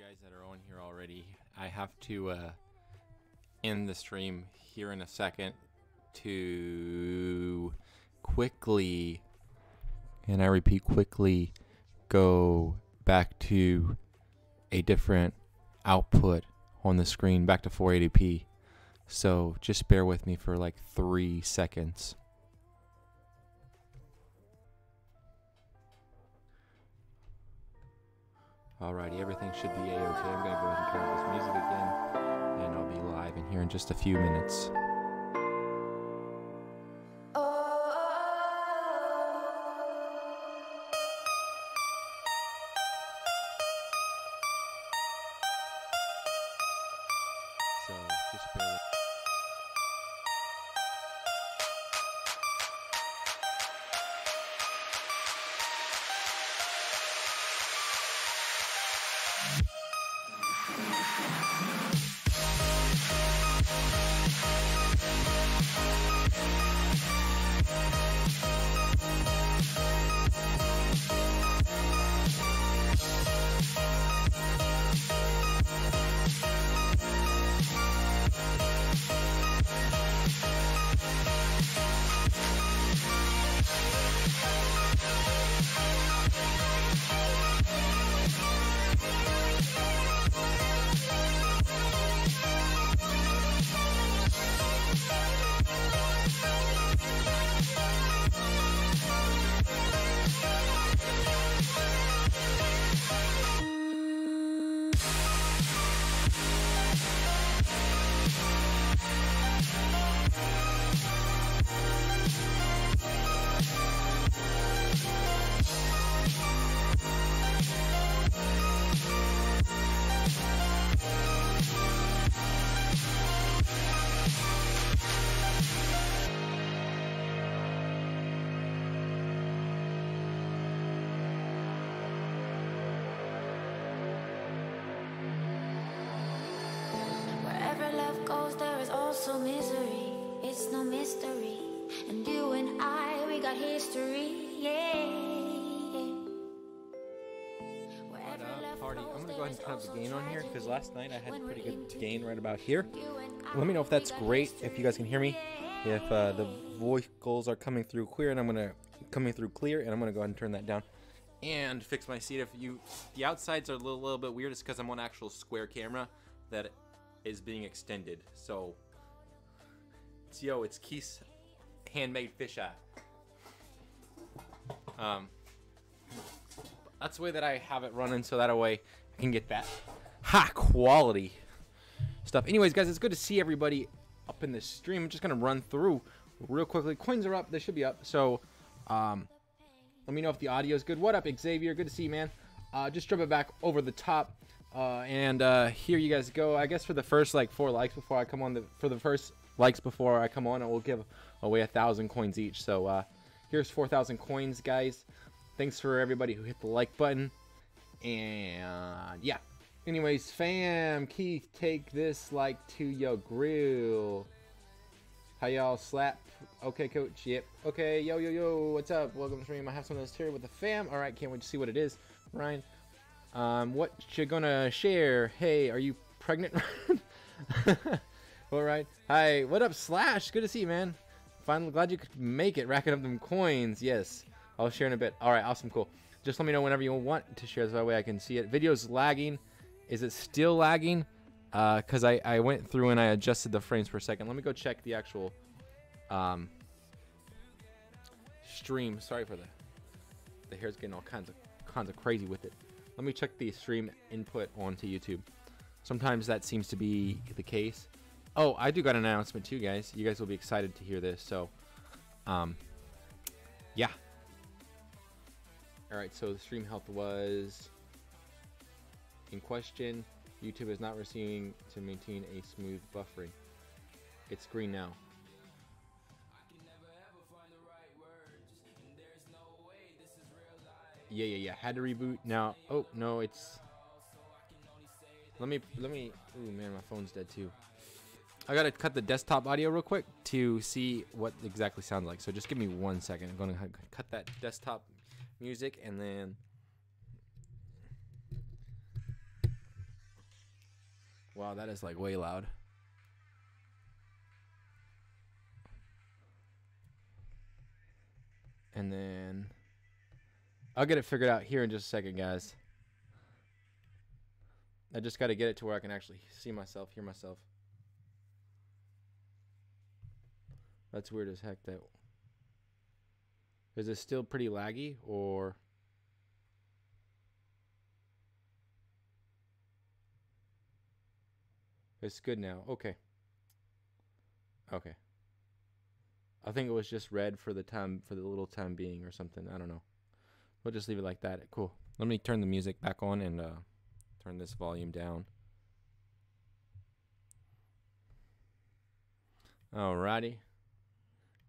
guys that are on here already, I have to end the stream here in a second to quickly, and I repeat quickly, go back to a different output on the screen, back to 480p. So just bear with me for like 3 seconds. Alrighty, everything should be a-okay. I'm gonna go ahead and turn up this music again, and I'll be live in here in just a few minutes. So just bear with me. There is also misery, it's no mystery. And you and I, we got history, yeah. Party. I'm gonna go ahead and turn up the gain on here because last night I had pretty good gain right about here. Let me know if that's great, if you guys can hear me, if the vocals are coming through clear, and I'm gonna go ahead and turn that down and fix my seat. If the outsides are a little bit weird, it's because I'm on actual square camera that is being extended. So it's Keith's handmade fisheye. That's the way that I have it running, so that way I can get that high quality stuff. Anyways, guys, it's good to see everybody up in this stream. I'm just gonna run through real quickly. Coins are up, they should be up. So let me know if the audio is good. What up, Xavier? Good to see you, man. Just drop it back over the top. And here you guys go. I guess for the first like 4 likes before I come on, for the first likes before I come on, I will give away 1,000 coins each. So here's 4,000 coins, guys. Thanks for everybody who hit the like button. And yeah. Anyways, fam, Keith, take this like to your grill. How y'all slap? Okay, coach. Yep. Okay, yo, what's up? Welcome to the stream. I have some of this here with the fam. All right, can't wait to see what it is, Ryan. What you gonna share? Hey, are you pregnant? All right. Hi, what up, Slash? Good to see you, man. Finally, glad you could make it. Racking up them coins. Yes, I'll share in a bit. All right, awesome, cool. Just let me know whenever you want to share, so that way I can see it. Video's lagging. Is it still lagging? Because I went through and I adjusted the frames per second. Let me go check the actual stream. Sorry for the hair's getting all kinds of crazy with it. Let me check the stream input onto YouTube. Sometimes that seems to be the case. Oh, I do got an announcement too, guys. You guys will be excited to hear this. So, yeah. All right. So the stream health was in question. YouTube is not receiving to maintain a smooth buffering. It's green now. Yeah. Had to reboot now. Oh no, it's. Let me. Ooh man, my phone's dead too. I gotta cut the desktop audio real quick to see what exactly sounds like. So just give me 1 second. I'm gonna cut that desktop music and then Wow, that is like way loud. And then I'll get it figured out here in just a second, guys. I just got to get it to where I can actually see myself, hear myself. That's weird as heck. That is it still pretty laggy, or it's good now? Okay. Okay. I think it was just red for the little time being or something. I don't know. We'll just leave it like that. Cool. Let me turn the music back on and turn this volume down. Alrighty.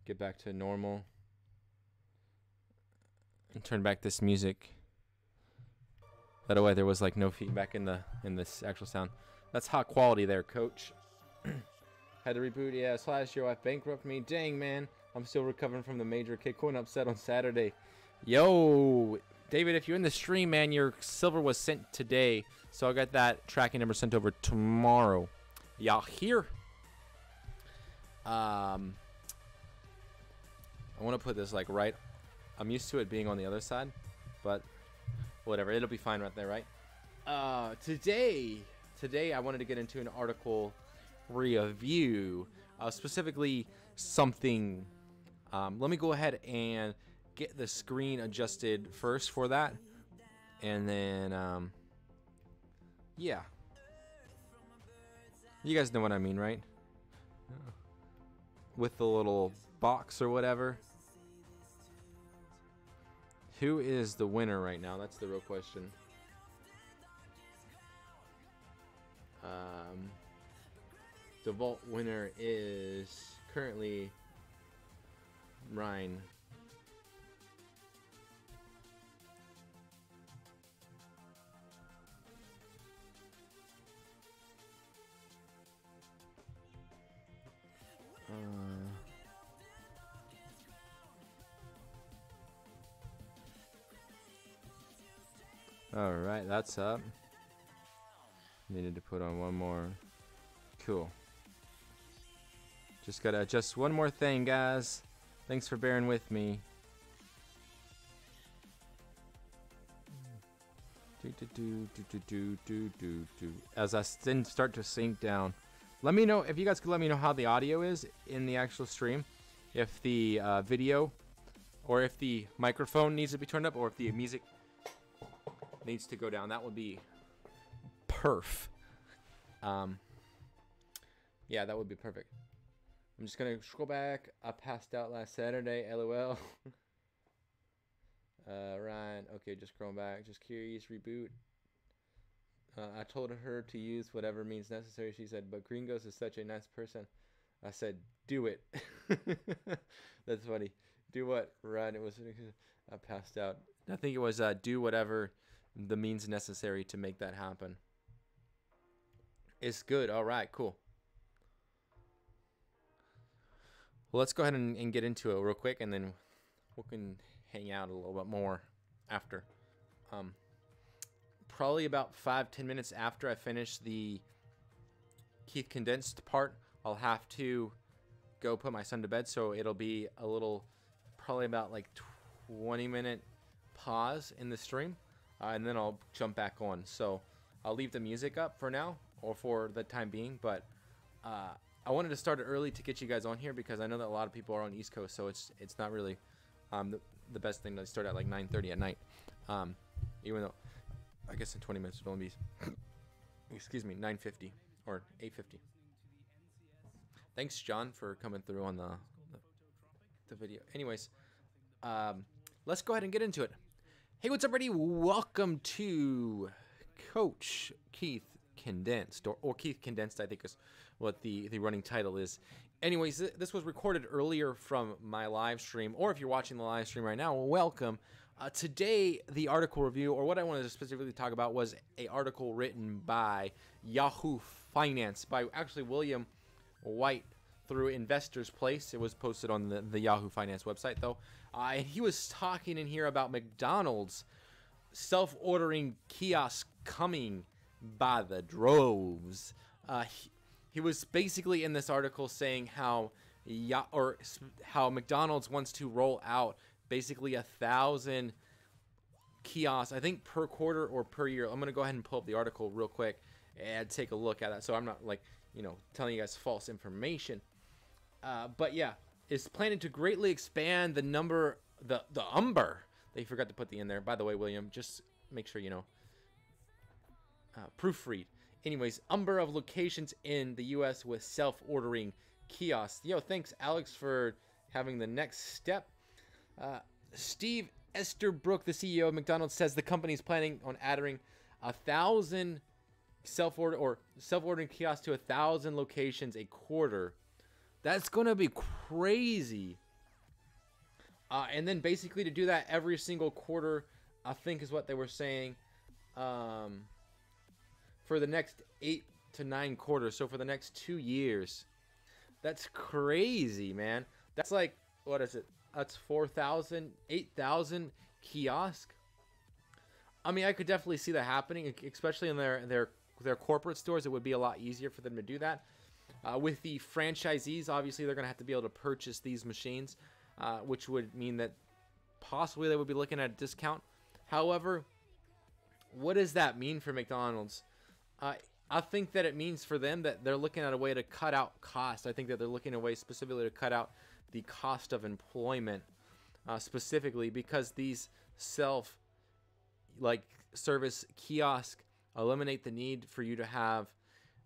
Get back to normal. And turn back this music. That way there was like no feedback in this actual sound. That's hot quality there, coach. Had to reboot, yeah. /YoF bankrupt me. Dang, man. I'm still recovering from the major KCoin upset on Saturday. Yo, David, if you're in the stream, man, your silver was sent today. So I got that tracking number sent over tomorrow. Y'all here? I want to put this like right. I'm used to it being on the other side, but whatever. It'll be fine right there, right? Today I wanted to get into an article review, specifically something. Let me go ahead and get the screen adjusted first for that, and then yeah, you guys know what I mean, right? With the little box or whatever. Who is the winner right now? That's the real question. The vault winner is currently Ryan. All right, that's up. Needed to put on one more. Cool. Just gotta adjust one more thing, guys. Thanks for bearing with me. As I then start to sync down. Let me know if you guys could let me know how the audio is in the actual stream. If the video, or if the microphone needs to be turned up, or if the music needs to go down. That would be perf. Yeah, that would be perfect. I'm just gonna scroll back. I passed out last Saturday. LOL. Ryan. Okay, just scrolling back. Just curious. Reboot. I told her to use whatever means necessary. She said, but Gringos is such a nice person. I said, do it. That's funny. Do what? Ryan. It was. I passed out. I think it was do whatever the means necessary to make that happen. It's good. All right, cool. Well, let's go ahead and get into it real quick, and then we can hang out a little bit more after. Probably about 5-10 minutes after I finish the Keith condensed part, I'll have to go put my son to bed, so it'll be a little, probably about like 20-minute pause in the stream, and then I'll jump back on. So I'll leave the music up for now, or for the time being, but I wanted to start it early to get you guys on here because I know that a lot of people are on East Coast, so it's not really the best thing to start at like 9:30 at night. Even though I guess in 20 minutes it'll only be excuse me, 9:50 or 8:50. Thanks, John, for coming through on the video. Anyways, let's go ahead and get into it. Hey, what's up, everybody? Welcome to Coach Keith Condensed, or Keith Condensed, I think is what the running title is. Anyways, this was recorded earlier from my live stream, or if you're watching the live stream right now, welcome. Today, the article review, or what I wanted to specifically talk about, was an article written by Yahoo Finance, by actually William White, through Investor's Place. It was posted on the Yahoo Finance website, though. And he was talking in here about McDonald's self-ordering kiosk coming by the droves. He was basically in this article saying how McDonald's wants to roll out basically 1,000 kiosks, I think per quarter or per year. I'm gonna go ahead and pull up the article real quick and take a look at that, so I'm not like, you know, telling you guys false information. But yeah, is planning to greatly expand the number, the number. They forgot to put the in there. By the way, William, just make sure you know. Proofread. Anyways, number of locations in the U.S. with self-ordering kiosks. Yo, thanks, Alex, for having the next step. Steve Esterbrook, the CEO of McDonald's, says the company is planning on adding 1,000 self-ordering kiosks to 1,000 locations a quarter. That's gonna be crazy. And then basically to do that every single quarter, I think is what they were saying. For the next 8 to 9 quarters, so for the next 2 years. That's crazy, man. That's like, what is it? That's 4,000, 8,000 kiosks. I mean, I could definitely see that happening, especially in their corporate stores. It would be a lot easier for them to do that. With the franchisees, obviously, they're going to have to be able to purchase these machines, which would mean that possibly they would be looking at a discount. However, what does that mean for McDonald's? I think that it means for them that they're looking at a way to cut out cost. I think that they're looking at a way specifically to cut out the cost of employment, specifically because these service kiosk eliminate the need for you to have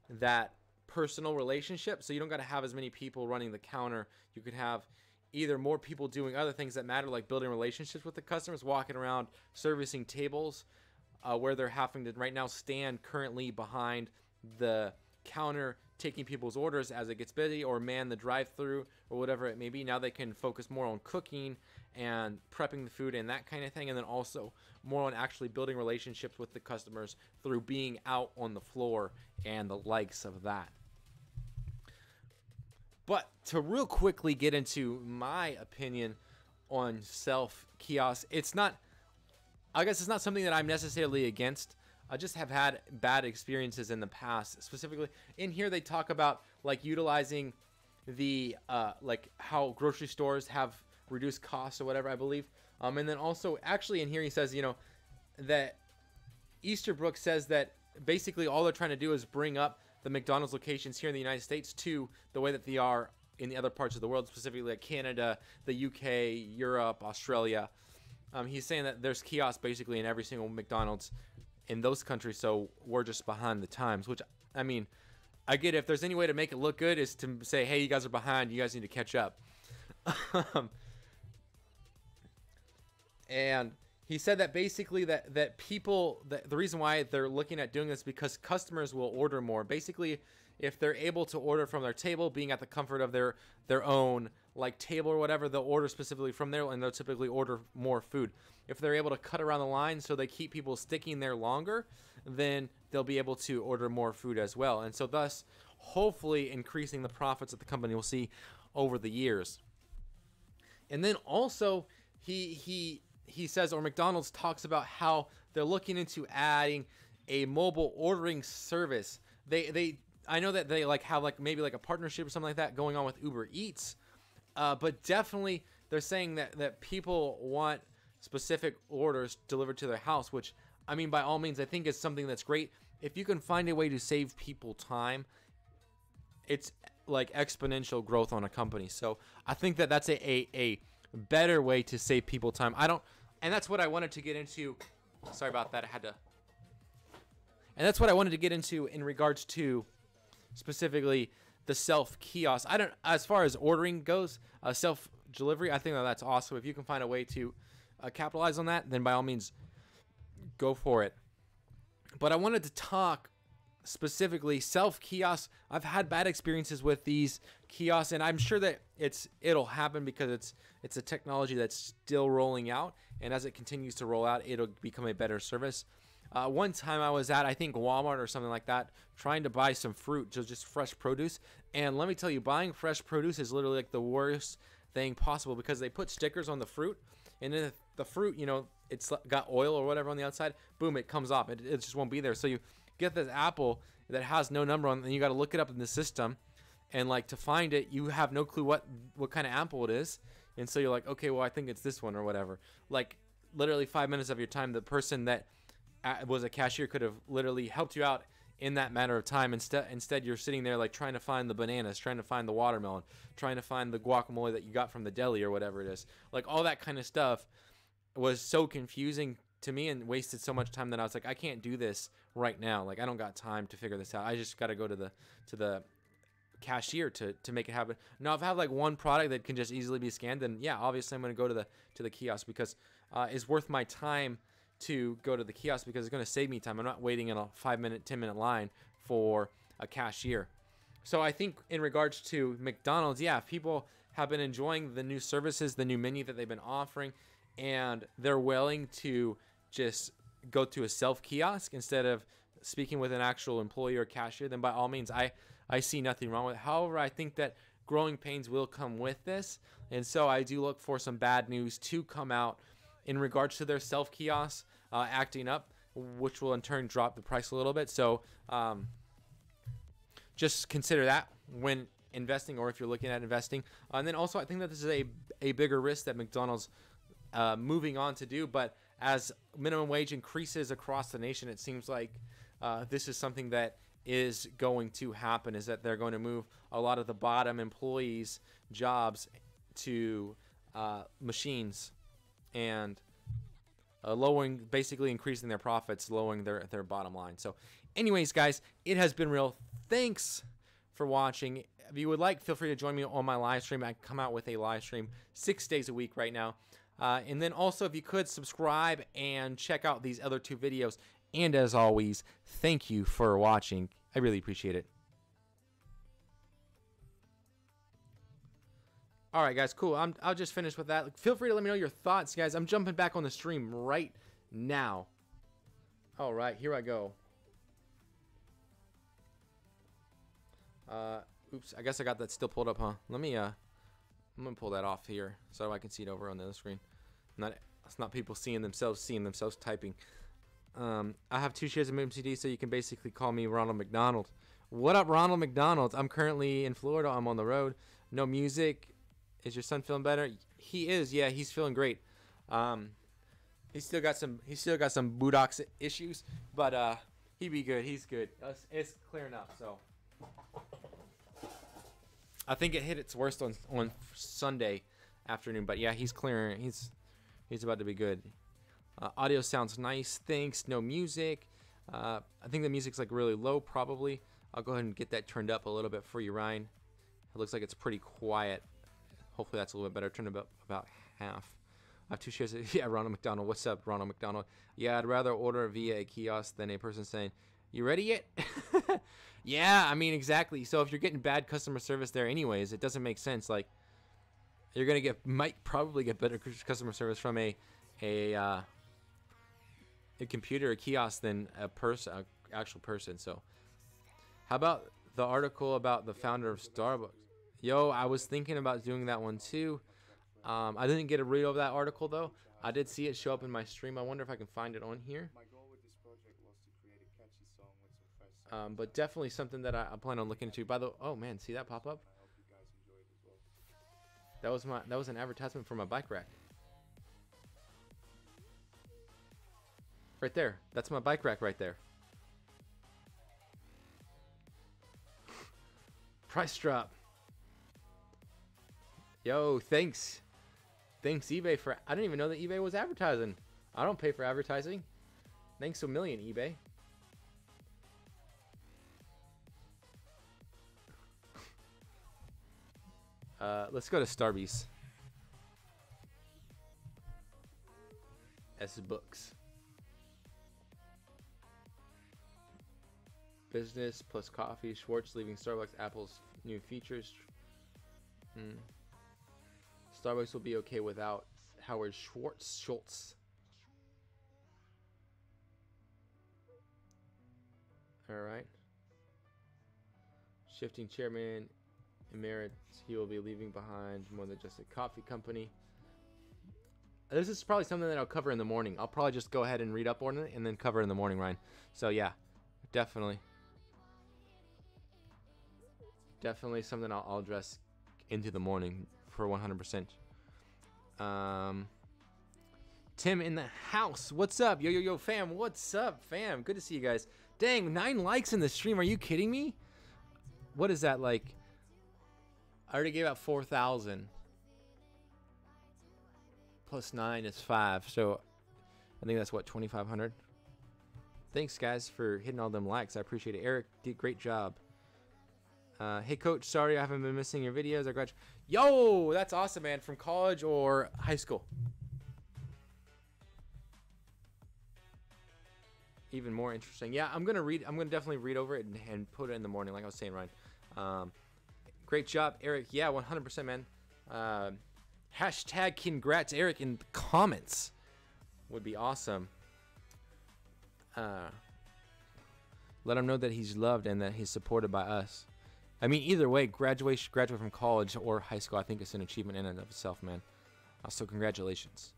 that personal relationship. So you don't got to have as many people running the counter. You could have either more people doing other things that matter, like building relationships with the customers, walking around, servicing tables, where they're having to right now stand currently behind the counter taking people's orders as it gets busy, or man the drive-through, or whatever it may be. Now they can focus more on cooking and prepping the food and that kind of thing, and then also more on actually building relationships with the customers through being out on the floor and the likes of that. But to real quickly get into my opinion on self-kiosks, I guess it's not something that I'm necessarily against. I just have had bad experiences in the past. Specifically, in here they talk about like utilizing the like how grocery stores have reduced costs or whatever, I believe. And then also, actually in here he says, you know, that Easterbrook says that basically all they're trying to do is bring up the McDonald's locations here in the United States to the way that they are in the other parts of the world, specifically like Canada, the UK, Europe, Australia. He's saying that there's kiosks basically in every single McDonald's in those countries, so we're just behind the times, which, I mean, I get it. If there's any way to make it look good is to say, hey, you guys are behind, you guys need to catch up. And he said that basically that people, the reason why they're looking at doing this because customers will order more. Basically, if they're able to order from their table, being at the comfort of their own like table or whatever, they'll order specifically from there, and they'll typically order more food. If they're able to cut around the line so they keep people sticking there longer, then they'll be able to order more food as well. And so thus, hopefully increasing the profits that the company will see over the years. And then also, he says, or McDonald's talks about how they're looking into adding a mobile ordering service. I know that they have maybe a partnership or something like that going on with Uber Eats, but definitely they're saying that people want specific orders delivered to their house, which, I mean, by all means, I think is something that's great. If you can find a way to save people time, it's like exponential growth on a company. So I think that that's a better way to save people time. And that's what I wanted to get into. Sorry about that. And that's what I wanted to get into in regards to specifically the self-kiosk. As far as ordering goes, self-delivery, I think that's awesome. If you can find a way to capitalize on that, then by all means, go for it. But I wanted to talk specifically self-kiosks. I've had bad experiences with these kiosks, and I'm sure that it'll happen because it's a technology that's still rolling out, and as it continues to roll out, it'll become a better service. One time I was at, I think, Walmart or something like that, trying to buy some fruit, just fresh produce. And let me tell you, buying fresh produce is literally like the worst thing possible because they put stickers on the fruit, and then the fruit, you know, it's got oil or whatever on the outside. Boom, it comes off. It just won't be there. So get this apple that has no number on it, and you got to look it up in the system, and like to find it, you have no clue what kind of apple it is, and so you're like, okay, well, I think it's this one or whatever. Like literally 5 minutes of your time, the person that was a cashier could have literally helped you out in that matter of time. Instead you're sitting there like trying to find the bananas, trying to find the watermelon, trying to find the guacamole that you got from the deli or whatever it is. Like all that kind of stuff was so confusing to me and wasted so much time that I was like, I can't do this right now. Like I don't got time to figure this out. I just got to go to the cashier to make it happen. Now if I have like one product that can just easily be scanned, then yeah, obviously I'm going to go to the kiosk, because it's worth my time to go to the kiosk, because it's going to save me time. I'm not waiting in a 5-minute, 10-minute line for a cashier. So I think in regards to McDonald's, yeah, people have been enjoying the new services, the new menu that they've been offering, and they're willing to just go to a self kiosk instead of speaking with an actual employee or cashier, then by all means, I see nothing wrong with it. However, I think that growing pains will come with this, and so I do look for some bad news to come out in regards to their self kiosks acting up, which will in turn drop the price a little bit. So just consider that when investing, or if you're looking at investing. And then also, I think that this is a bigger risk that McDonald's moving on to do. But as minimum wage increases across the nation, it seems like this is something that is going to happen, is that they're going to move a lot of the bottom employees' jobs to machines, and lowering, basically increasing their profits, lowering their bottom line. So anyways, guys, it has been real. Thanks for watching. If you would like, feel free to join me on my live stream. I come out with a live stream 6 days a week right now. And then also, if you could subscribe and check out these other 2 videos. And as always, thank you for watching. I really appreciate it. All right, guys, cool. I'll just finish with that. Feel free to let me know your thoughts, guys. I'm jumping back on the stream right now. All right, here I go. Oops, I guess I got that still pulled up, huh? Let me, I'm gonna pull that off here so I can see it over on the other screen. It's not people seeing themselves typing. I have 2 shares of MCD, so you can basically call me Ronald McDonald. What up, Ronald McDonald? I'm currently in Florida. I'm on the road. No music. Is your son feeling better? He is. Yeah, he's feeling great. He's still got some buttocks issues, but he'd be good. He's good. It's clearing up. So I think it hit its worst on Sunday afternoon, but yeah, he's clearing. He's about to be good. Audio sounds nice. Thanks. No music. I think the music's like really low, probably. I'll go ahead and get that turned up a little bit for you, Ryan. It looks like it's pretty quiet. Hopefully that's a little bit better. Turn it up about half. I have 2 shares. Yeah, Ronald McDonald. What's up, Ronald McDonald? Yeah, I'd rather order via a kiosk than a person saying, "You ready yet?" Yeah, I mean, exactly. So if you're getting bad customer service there anyways, it doesn't make sense. Like, you're going to might probably get better customer service from a computer, a kiosk, than an actual person. So how about the article about the founder of Starbucks? Yo, I was thinking about doing that one too. I didn't get a read of that article though. I did see it show up in my stream. I wonder if I can find it on here. My goal with this project was to create a catchy song with some fresh sounds. But definitely something that I plan on looking into. By the oh man, see that pop up? I hope you guys enjoy it as well. That was an advertisement for my bike rack. Right there. That's my bike rack right there. Price drop. Yo, thanks. Thanks eBay for... I didn't even know that eBay was advertising. I don't pay for advertising. Thanks a million, eBay. Let's go to Starbucks. S books. Business plus coffee. Schwartz leaving Starbucks. Apple's new features. Starbucks will be okay without Howard Schultz. All right. Shifting chairman emeritus. He will be leaving behind more than just a coffee company. This is probably something that I'll cover in the morning. I'll probably just go ahead and read up on it and then cover in the morning, Ryan. So yeah, Definitely. Definitely something I'll address into the morning for 100%. Tim in the house. What's up? Yo, yo, yo, fam. What's up, fam? Good to see you guys. Dang, 9 likes in the stream. Are you kidding me? What is that like? I already gave out 4,000. Plus 9 is 5. So I think that's what, 2,500? Thanks, guys, for hitting all them likes. I appreciate it. Eric did great job. Hey, coach. Sorry I haven't been missing your videos. I graduated. Yo, that's awesome, man. From college or high school? Even more interesting. Yeah, I'm gonna definitely read over it and put it in the morning, like I was saying, Ryan. Great job, Eric. Yeah, 100%, man. Hashtag congrats, Eric, in the comments would be awesome. Let him know that he's loved and that he's supported by us. I mean, either way, graduate from college or high school, I think it's an achievement in and of itself, man. So congratulations.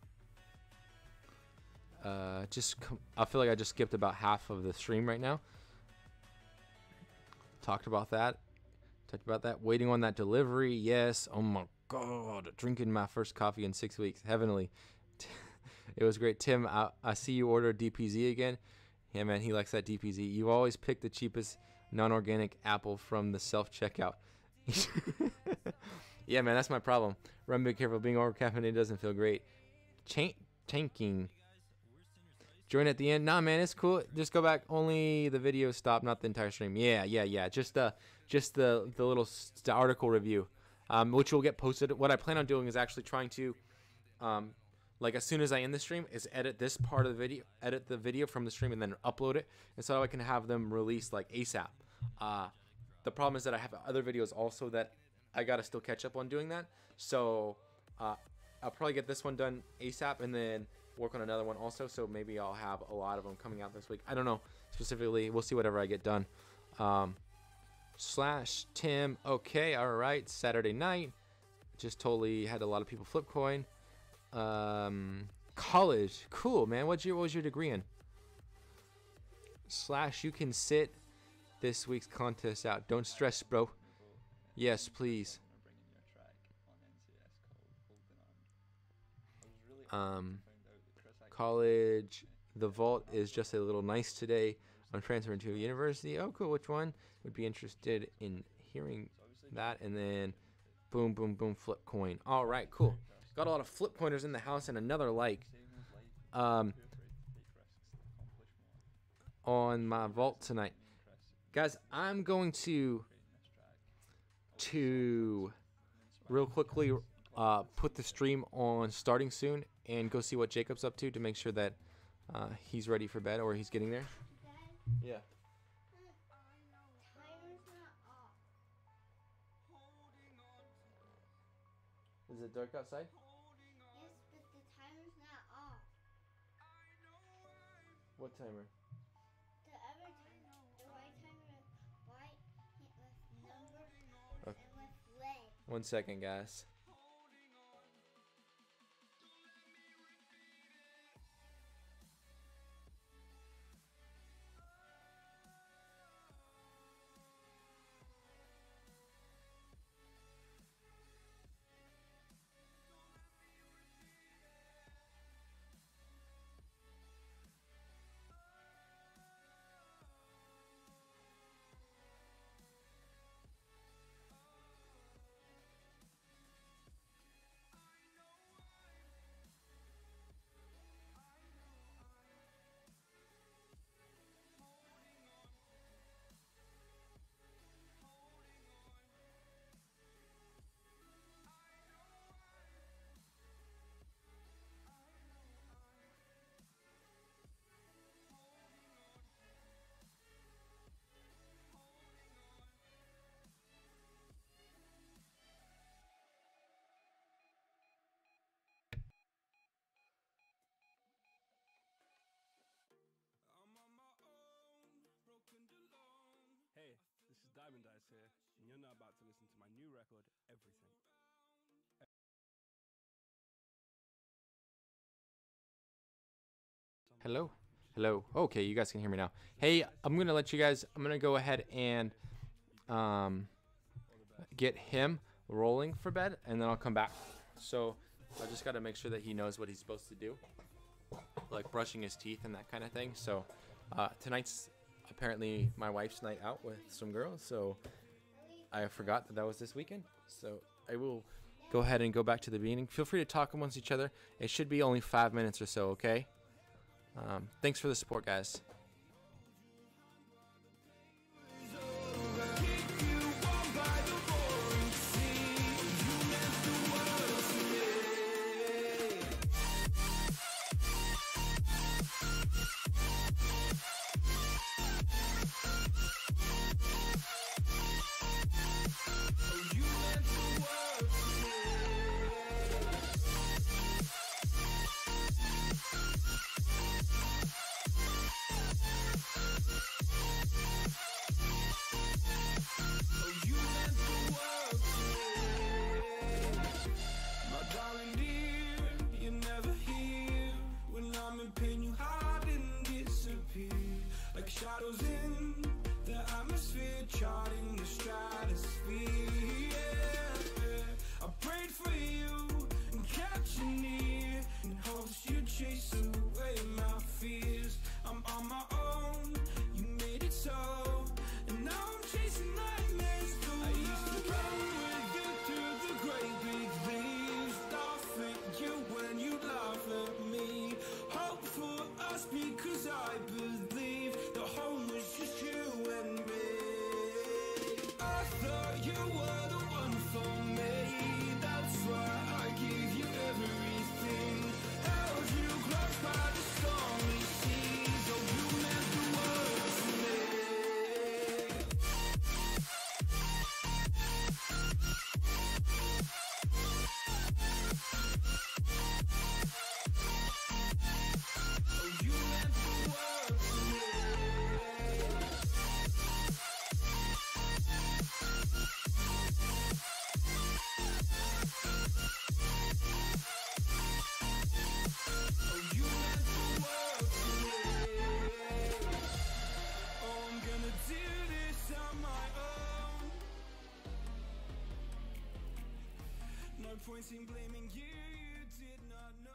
I feel like I just skipped about half of the stream right now. Talked about that. Waiting on that delivery. Yes. Oh my God. Drinking my first coffee in 6 weeks. Heavenly. It was great. Tim, I see you order DPZ again. Yeah, man, he likes that DPZ. You always pick the cheapest non-organic apple from the self-checkout. Yeah, man, that's my problem. Run, be careful. Being over-caffeinated doesn't feel great. Tanking. Join at the end. Nah, man, it's cool. Just go back. Only the video stopped, not the entire stream. Yeah. Just the little article review, which will get posted. What I plan on doing is actually trying to, like as soon as I end the stream, is edit this part of the video, edit the video from the stream, and then upload it, and so I can have them released like ASAP. The problem is that I have other videos also that I gotta still catch up on doing that. So I'll probably get this one done ASAP, and then work on another one also, so maybe I'll have a lot of them coming out this week. I don't know specifically. We'll see whatever I get done. Slash Tim. Okay, all right. Saturday night. Just totally had a lot of people flip coin. College. Cool, man. What was your degree in? Slash, you can sit this week's contest out. Don't stress, bro. Yes, please. College, the vault is just a little nice today. I'm transferring to a university. Oh, cool. Which one? Would be interested in hearing that. And then boom, boom, boom, flip coin. All right, cool. Got a lot of flip coiners in the house and another like on my vault tonight. Guys, I'm going to real quickly put the stream on starting soon and go see what Jacob's up to make sure that he's ready for bed or he's getting there. Yeah. Is it dark outside? Yes, but the timer's not off. What timer? The other timer. The white timer with white with numbers Okay. and with red. 1 second, guys. Hey, this is Diamond Eyes here, and you're now about to listen to my new record, Everything. Hello. Hello. Okay, you guys can hear me now. Hey, I'm going to let you guys, I'm going to go ahead and get him rolling for bed, and then I'll come back. So I just got to make sure that he knows what he's supposed to do, like brushing his teeth and that kind of thing. So tonight's apparently my wife's night out with some girls, so I forgot that that was this weekend. So I will go ahead and go back to the beginning. Feel free to talk amongst each other. It should be only 5 minutes or so, okay? Thanks for the support, guys. Shadows in the atmosphere, charting the stratosphere. Yeah. I prayed for you and kept you near, in hopes you'd chase away my fears. I'm on my own, you made it so, and now I'm chasing nightmares too. I used to run with you through the great big leaves, laugh at you when you laugh at me. Hope for us because I believe the home was just you and me. I thought you were the one for me, that's why I gave you everything. Held you close by the stormy seas, oh you meant the world to me. Oh you meant the world to me. Oh, you meant the world to me. Oh, I'm gonna do this on my own. No point in blaming you, you did not know.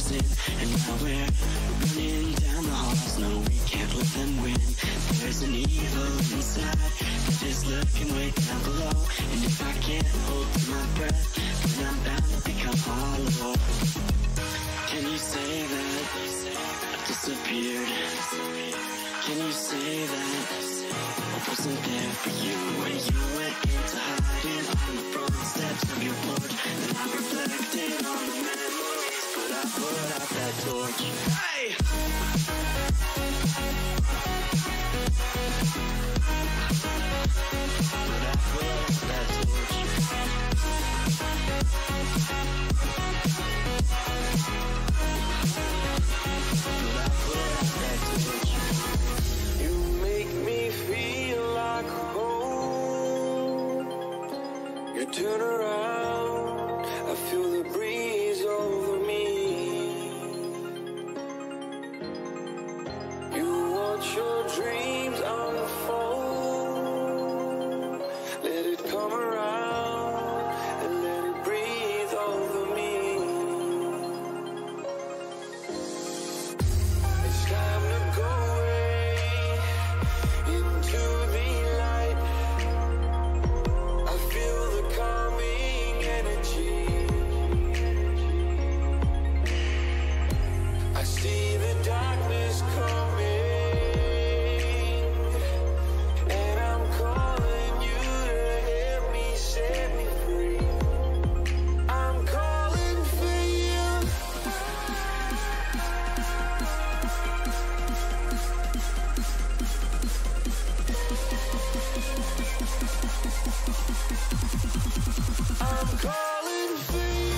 sin, and now we're running down the halls. No, we can't let them win. There's an evil inside that is lurking way down below, and if I can't hold my breath, then I'm bound to become hollow. Can you say that I disappeared? Can you say that I wasn't there for you when you went into hiding on the front steps of your porch? And I reflected on the memories, but I put out that torch. Hey! But I put out that torch. But I put out that torch. You make me feel like home. You turn around, I feel the breeze over me. You watch your dreams unfold. Let it come around and let it breathe over me. It's time to go away into the light. I feel the calming energy. I see the darkness coming, and I'm calling you to help me set me free. I'm calling for you. I'm calling for you. I'm calling for you.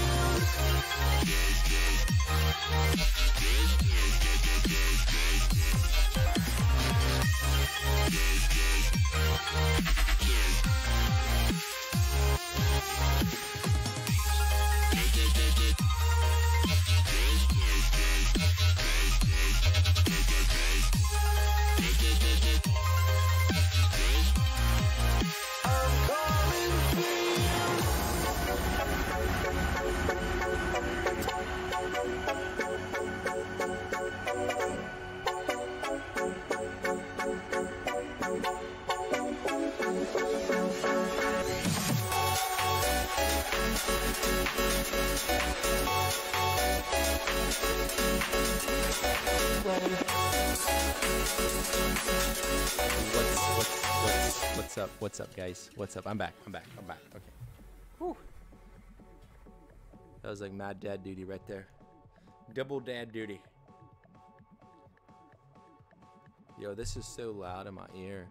What's up, guys? What's up? I'm back. Okay. Whew. That was like mad dad duty right there. Double dad duty. Yo, this is so loud in my ear.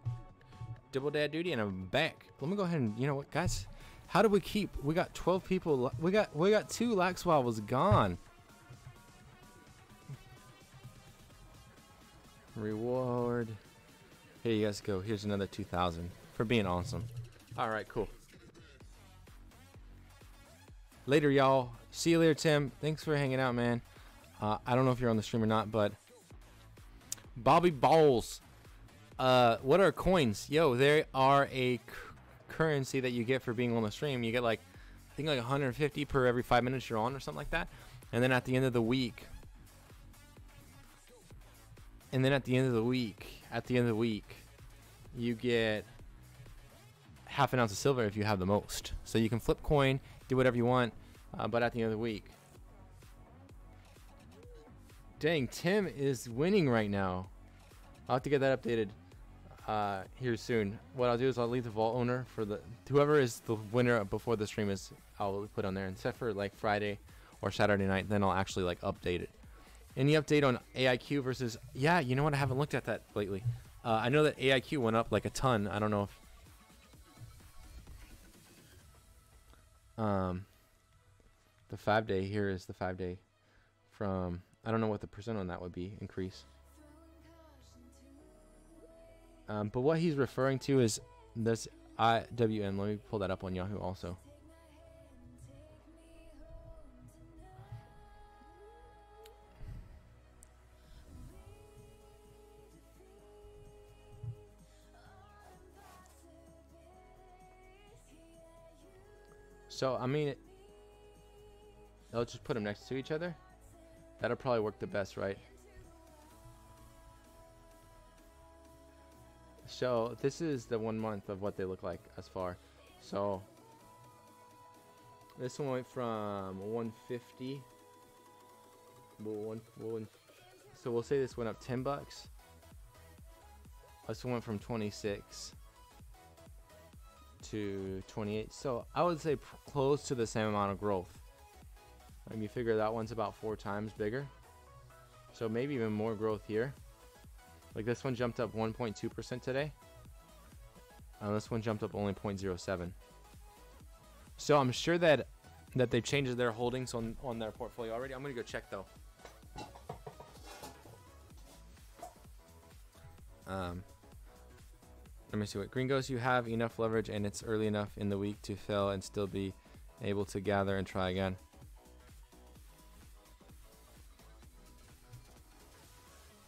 Double dad duty, and I'm back. Let me go ahead and, you know what, guys? How do we keep? We got 12 people. We got 2 lax wobbles gone. Reward. Here you guys go. Here's another 2,000 for being awesome. All right, cool. Later, y'all. See you later, Tim. Thanks for hanging out, man. I don't know if you're on the stream or not, but Bobby Balls. What are coins? Yo, they are a currency that you get for being on the stream. You get like, I think like 150 per every 5 minutes you're on or something like that. And then at the end of the week, you get half an ounce of silver if you have the most. So you can flip coin, do whatever you want, but at the end of the week. Dang, Tim is winning right now. I'll have to get that updated here soon. What I'll do is I'll leave the vault owner for the whoever is the winner before the stream is, I'll put on there, except for like Friday or Saturday night. Then I'll actually like update it. Any update on AIQ versus? Yeah, you know what? I haven't looked at that lately. I know that AIQ went up like a ton. I don't know if the 5-day here is the 5-day from. I don't know what the percent on that would be increase. But what he's referring to is this IWN. Let me pull that up on Yahoo also. So, I mean, I'll just put them next to each other. That'll probably work the best, right? So this is the 1 month of what they look like as far. So this one went from 150. So we'll say this went up $10. This one went from 26 to 28. So I would say close to the same amount of growth. And you figure that one's about 4 times bigger. So maybe even more growth here. Like this one jumped up 1.2% today. And this one jumped up only 0.07. So I'm sure that they've changed their holdings on their portfolio already. I'm gonna go check though. Let me see what gringos you have enough leverage and it's early enough in the week to fail and still be able to gather and try again.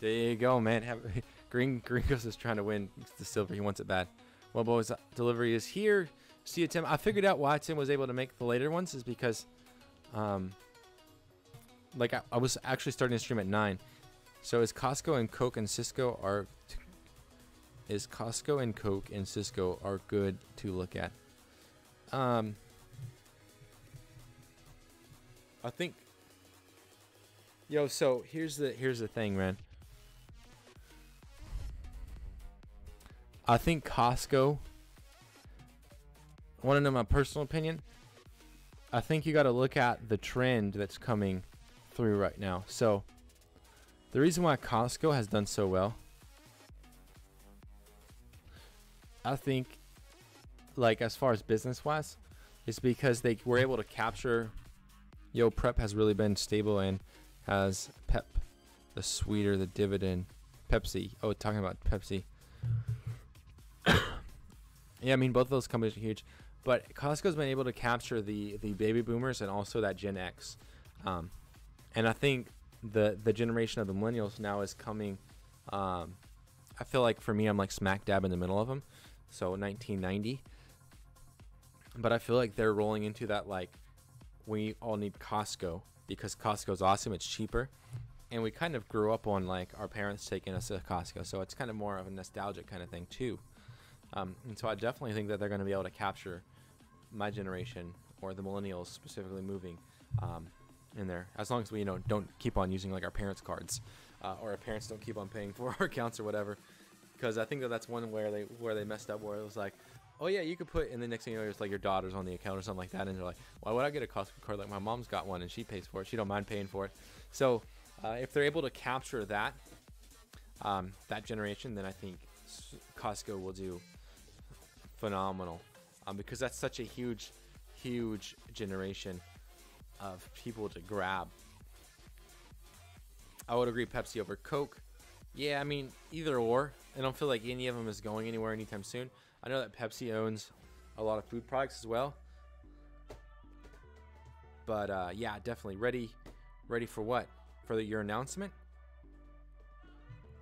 There you go, man. Gringos is trying to win the silver. He wants it bad. Well, boys, delivery is here. See you, Tim. I figured out why Tim was able to make the later ones is because, like I was actually starting to stream at 9. So is Costco and Coke and Cisco are good to look at? I think, so here's the thing, man. I think Costco, want to know my personal opinion? I think you got to look at the trend that's coming through right now. So the reason why Costco has done so well, I think, like as far as business wise, is because they were able to capture, prep has really been stable and has Pep, the sweeter, the dividend, Pepsi. Oh, talking about Pepsi. Yeah, I mean, both of those companies are huge. But Costco's been able to capture the baby boomers and also that Gen X. And I think the generation of the millennials now is coming. I feel like for me, I'm like smack dab in the middle of them. So 1990. But I feel like they're rolling into that, like, we all need Costco because Costco's awesome. It's cheaper. And we kind of grew up on, like, our parents taking us to Costco. So it's kind of more of a nostalgic kind of thing, too. And so I definitely think that they're going to be able to capture my generation or the millennials specifically moving in there. As long as we, don't keep on using, like, our parents' cards or our parents don't keep on paying for our accounts or whatever. Because I think that's one where they messed up, where it was like, oh, yeah, you could put, and the next thing you know, it's like your daughter's on the account or something like that. And they're like, why would I get a Costco card? Like, my mom's got one and she pays for it. She don't mind paying for it. So if they're able to capture that, that generation, then I think Costco will do phenomenal, because that's such a huge generation of people to grab. I would agree Pepsi over Coke. Yeah, I mean, either or. I don't feel like any of them is going anywhere anytime soon. I know that Pepsi owns a lot of food products as well, but yeah, definitely ready for what? For your announcement?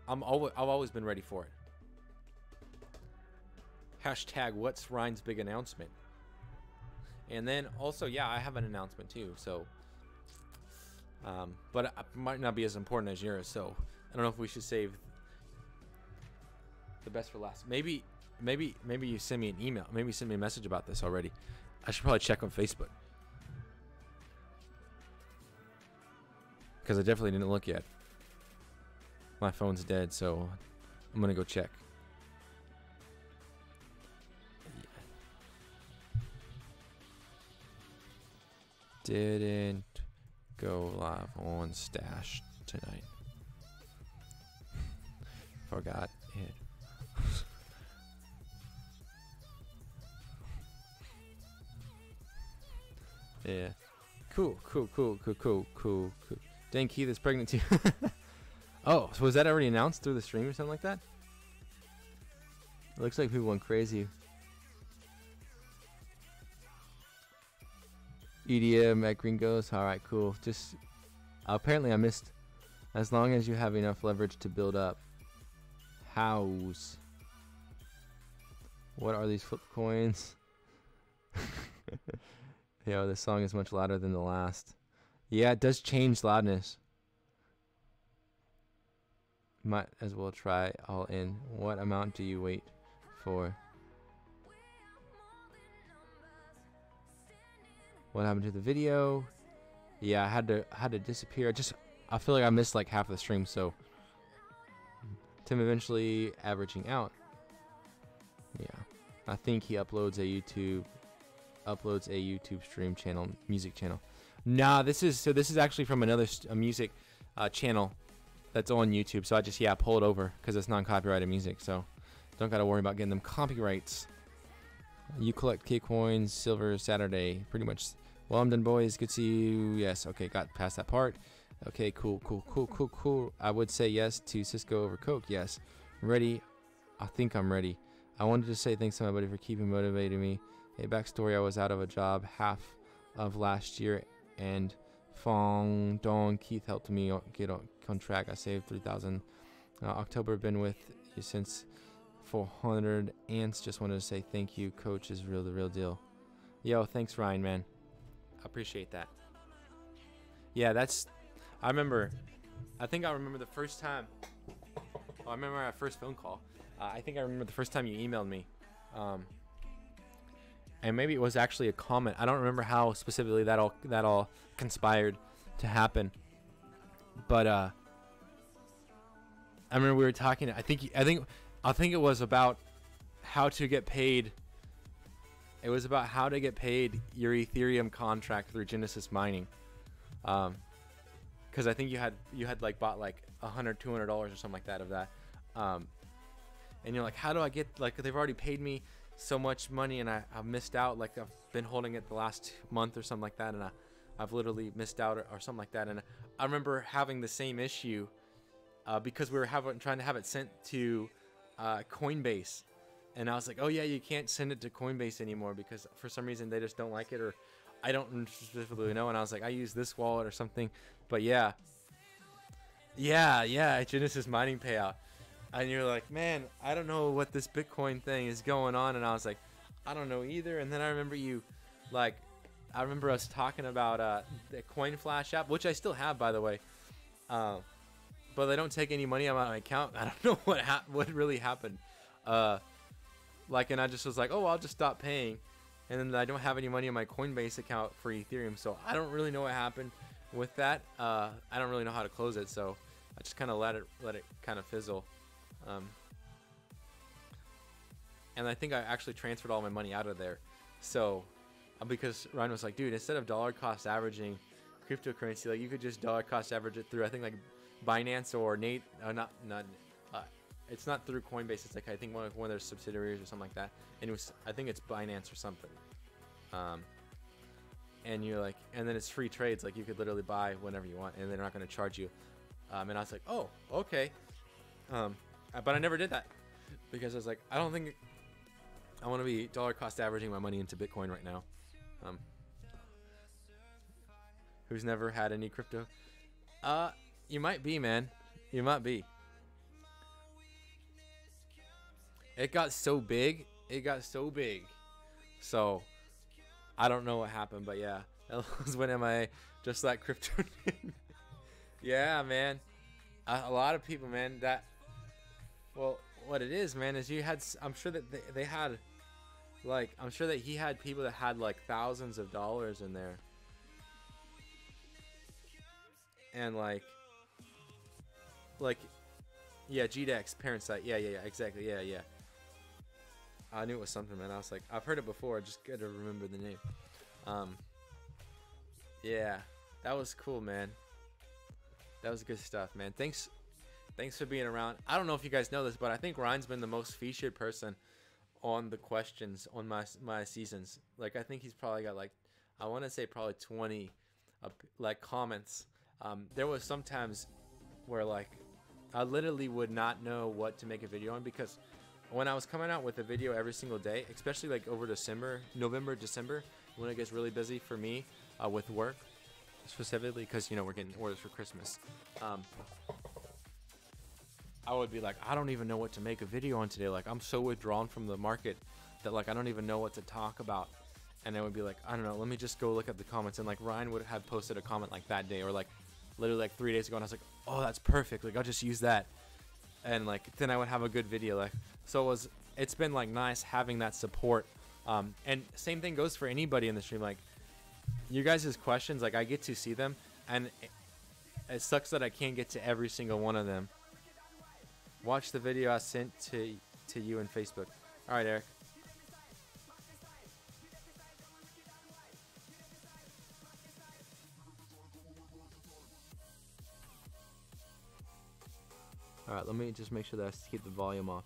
I've always been ready for it. Hashtag what's Ryan's big announcement? And then also, yeah, I have an announcement too. So, but it might not be as important as yours. So I don't know if we should save the best for last. Maybe you send me an email. Maybe send me a message about this already. I should probably check on Facebook because I definitely didn't look yet. My phone's dead, so I'm gonna go check. Didn't go live on Stash tonight. Forgot it. Yeah. Cool. Dang, Keith is pregnant too. Oh, so was that already announced through the stream or something like that? It looks like people went crazy. EDM at Gringos. Alright, cool. Just apparently I missed. As long as you have enough leverage to build up. House. What are these flip coins? Yo, this song is much louder than the last. Yeah, it does change loudness. Might as well try all in. What amount do you wait for? What happened to the video? Yeah, I had to disappear. I feel like I missed like half of the stream, so Tim eventually averaging out. Yeah. I think he uploads a YouTube stream channel, music channel. Nah, this is actually from another music channel that's on YouTube. So I just pull it over because it's non-copyrighted music. So don't gotta worry about getting them copyrights. You collect KCoins, silver Saturday, pretty much. Well, I'm done, boys. Good to see you. Yes. Okay, got past that part. Okay, cool. I would say yes to Cisco over Coke. Yes. Ready? I think I'm ready. I wanted to say thanks to my buddy for keeping motivating me. A backstory: I was out of a job half of last year, and Fong Dong Keith helped me get on track. I saved 3,000. October, been with you since 400 ants. Just wanted to say thank you. Coach is the real deal. Yo, thanks, Ryan, man. I appreciate that. Yeah, I remember the first time. I remember our first phone call. I think I remember the first time you emailed me. And maybe it was actually a comment. I don't remember how specifically that all conspired to happen. But I remember we were talking. I think it was about how to get paid. It was about how to get paid your Ethereum contract through Genesis Mining. Because I think you had like bought like $100, $200 or something like that of that. And you're like, how do I get, like, they've already paid me so much money and I've missed out, like I've been holding it the last month or something like that, and I've literally missed out or something like that. And I remember having the same issue because we were trying to have it sent to Coinbase, and I was like, oh yeah, you can't send it to Coinbase anymore because for some reason they just don't like it, or I don't specifically know. And I was like, I use this wallet or something. But yeah, Genesis Mining payout. And you're like, man, I don't know what this Bitcoin thing is going on. And I was like, I don't know either. And then I remember I remember us talking about the Coin Flash app, which I still have, by the way. But they don't take any money out of my account. I don't know what really happened. And I just was like, oh, I'll just stop paying. And then I don't have any money in my Coinbase account for Ethereum. So I don't really know what happened with that. I don't really know how to close it. So I just kind of let it kind of fizzle. And I think I actually transferred all my money out of there. So because Ryan was like, dude, instead of dollar cost averaging cryptocurrency, like you could just dollar cost average it through, I think, like Binance or it's not through Coinbase. It's like, I think one of their subsidiaries or something like that. And I think it's Binance or something. And you're like, and then it's free trades. Like you could literally buy whenever you want and they're not going to charge you. And I was like, oh, okay. But I never did that because I was like, I don't think I want to be dollar cost averaging my money into Bitcoin right now. Who's never had any crypto? You might be, man. You might be. It got so big. So I don't know what happened, but yeah, that was when MIA just like crypto. Yeah, man. A lot of people, man. Well, what it is, man, is you had. I'm sure that they had, like, I'm sure that he had people that had like thousands of dollars in there, and like, yeah, GDEX parent site. Yeah, exactly. Yeah. I knew it was something, man. I was like, I've heard it before. I just gotta remember the name. Yeah, that was cool, man. That was good stuff, man. Thanks for being around. I don't know if you guys know this, but I think Ryan's been the most featured person on the questions on my seasons. Like, I think he's probably got like, I want to say probably 20 like comments. There was sometimes where like I literally would not know what to make a video on, because when I was coming out with a video every single day, especially like over November, December, when it gets really busy for me with work, specifically because, you know, we're getting orders for Christmas. I would be like, I don't even know what to make a video on today. Like, I'm so withdrawn from the market that like I don't even know what to talk about. And I would be like, I don't know, let me just go look at the comments. And like Ryan would have posted a comment like that day, or like literally like 3 days ago, and I was like, oh, that's perfect. Like, I'll just use that. and like then I would have a good video. Like, so it's been like nice having that support. And same thing goes for anybody in the stream. Like, you guys' questions, like I get to see them, and it sucks that I can't get to every single one of them. Watch the video I sent to you in Facebook. All right, Eric. All right, let me just make sure that I keep the volume off.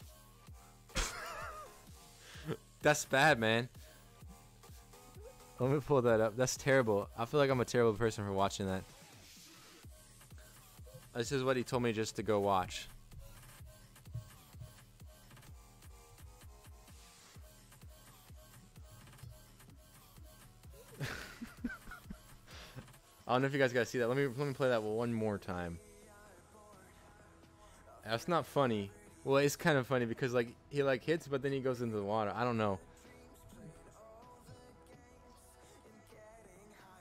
That's bad, man. Let me pull that up. That's terrible. I feel like I'm a terrible person for watching that. This is what he told me just to go watch. I don't know if you guys gotta see that. Let me play that one more time. That's not funny. Well, it's kind of funny because like he like hits, but then he goes into the water. I don't know.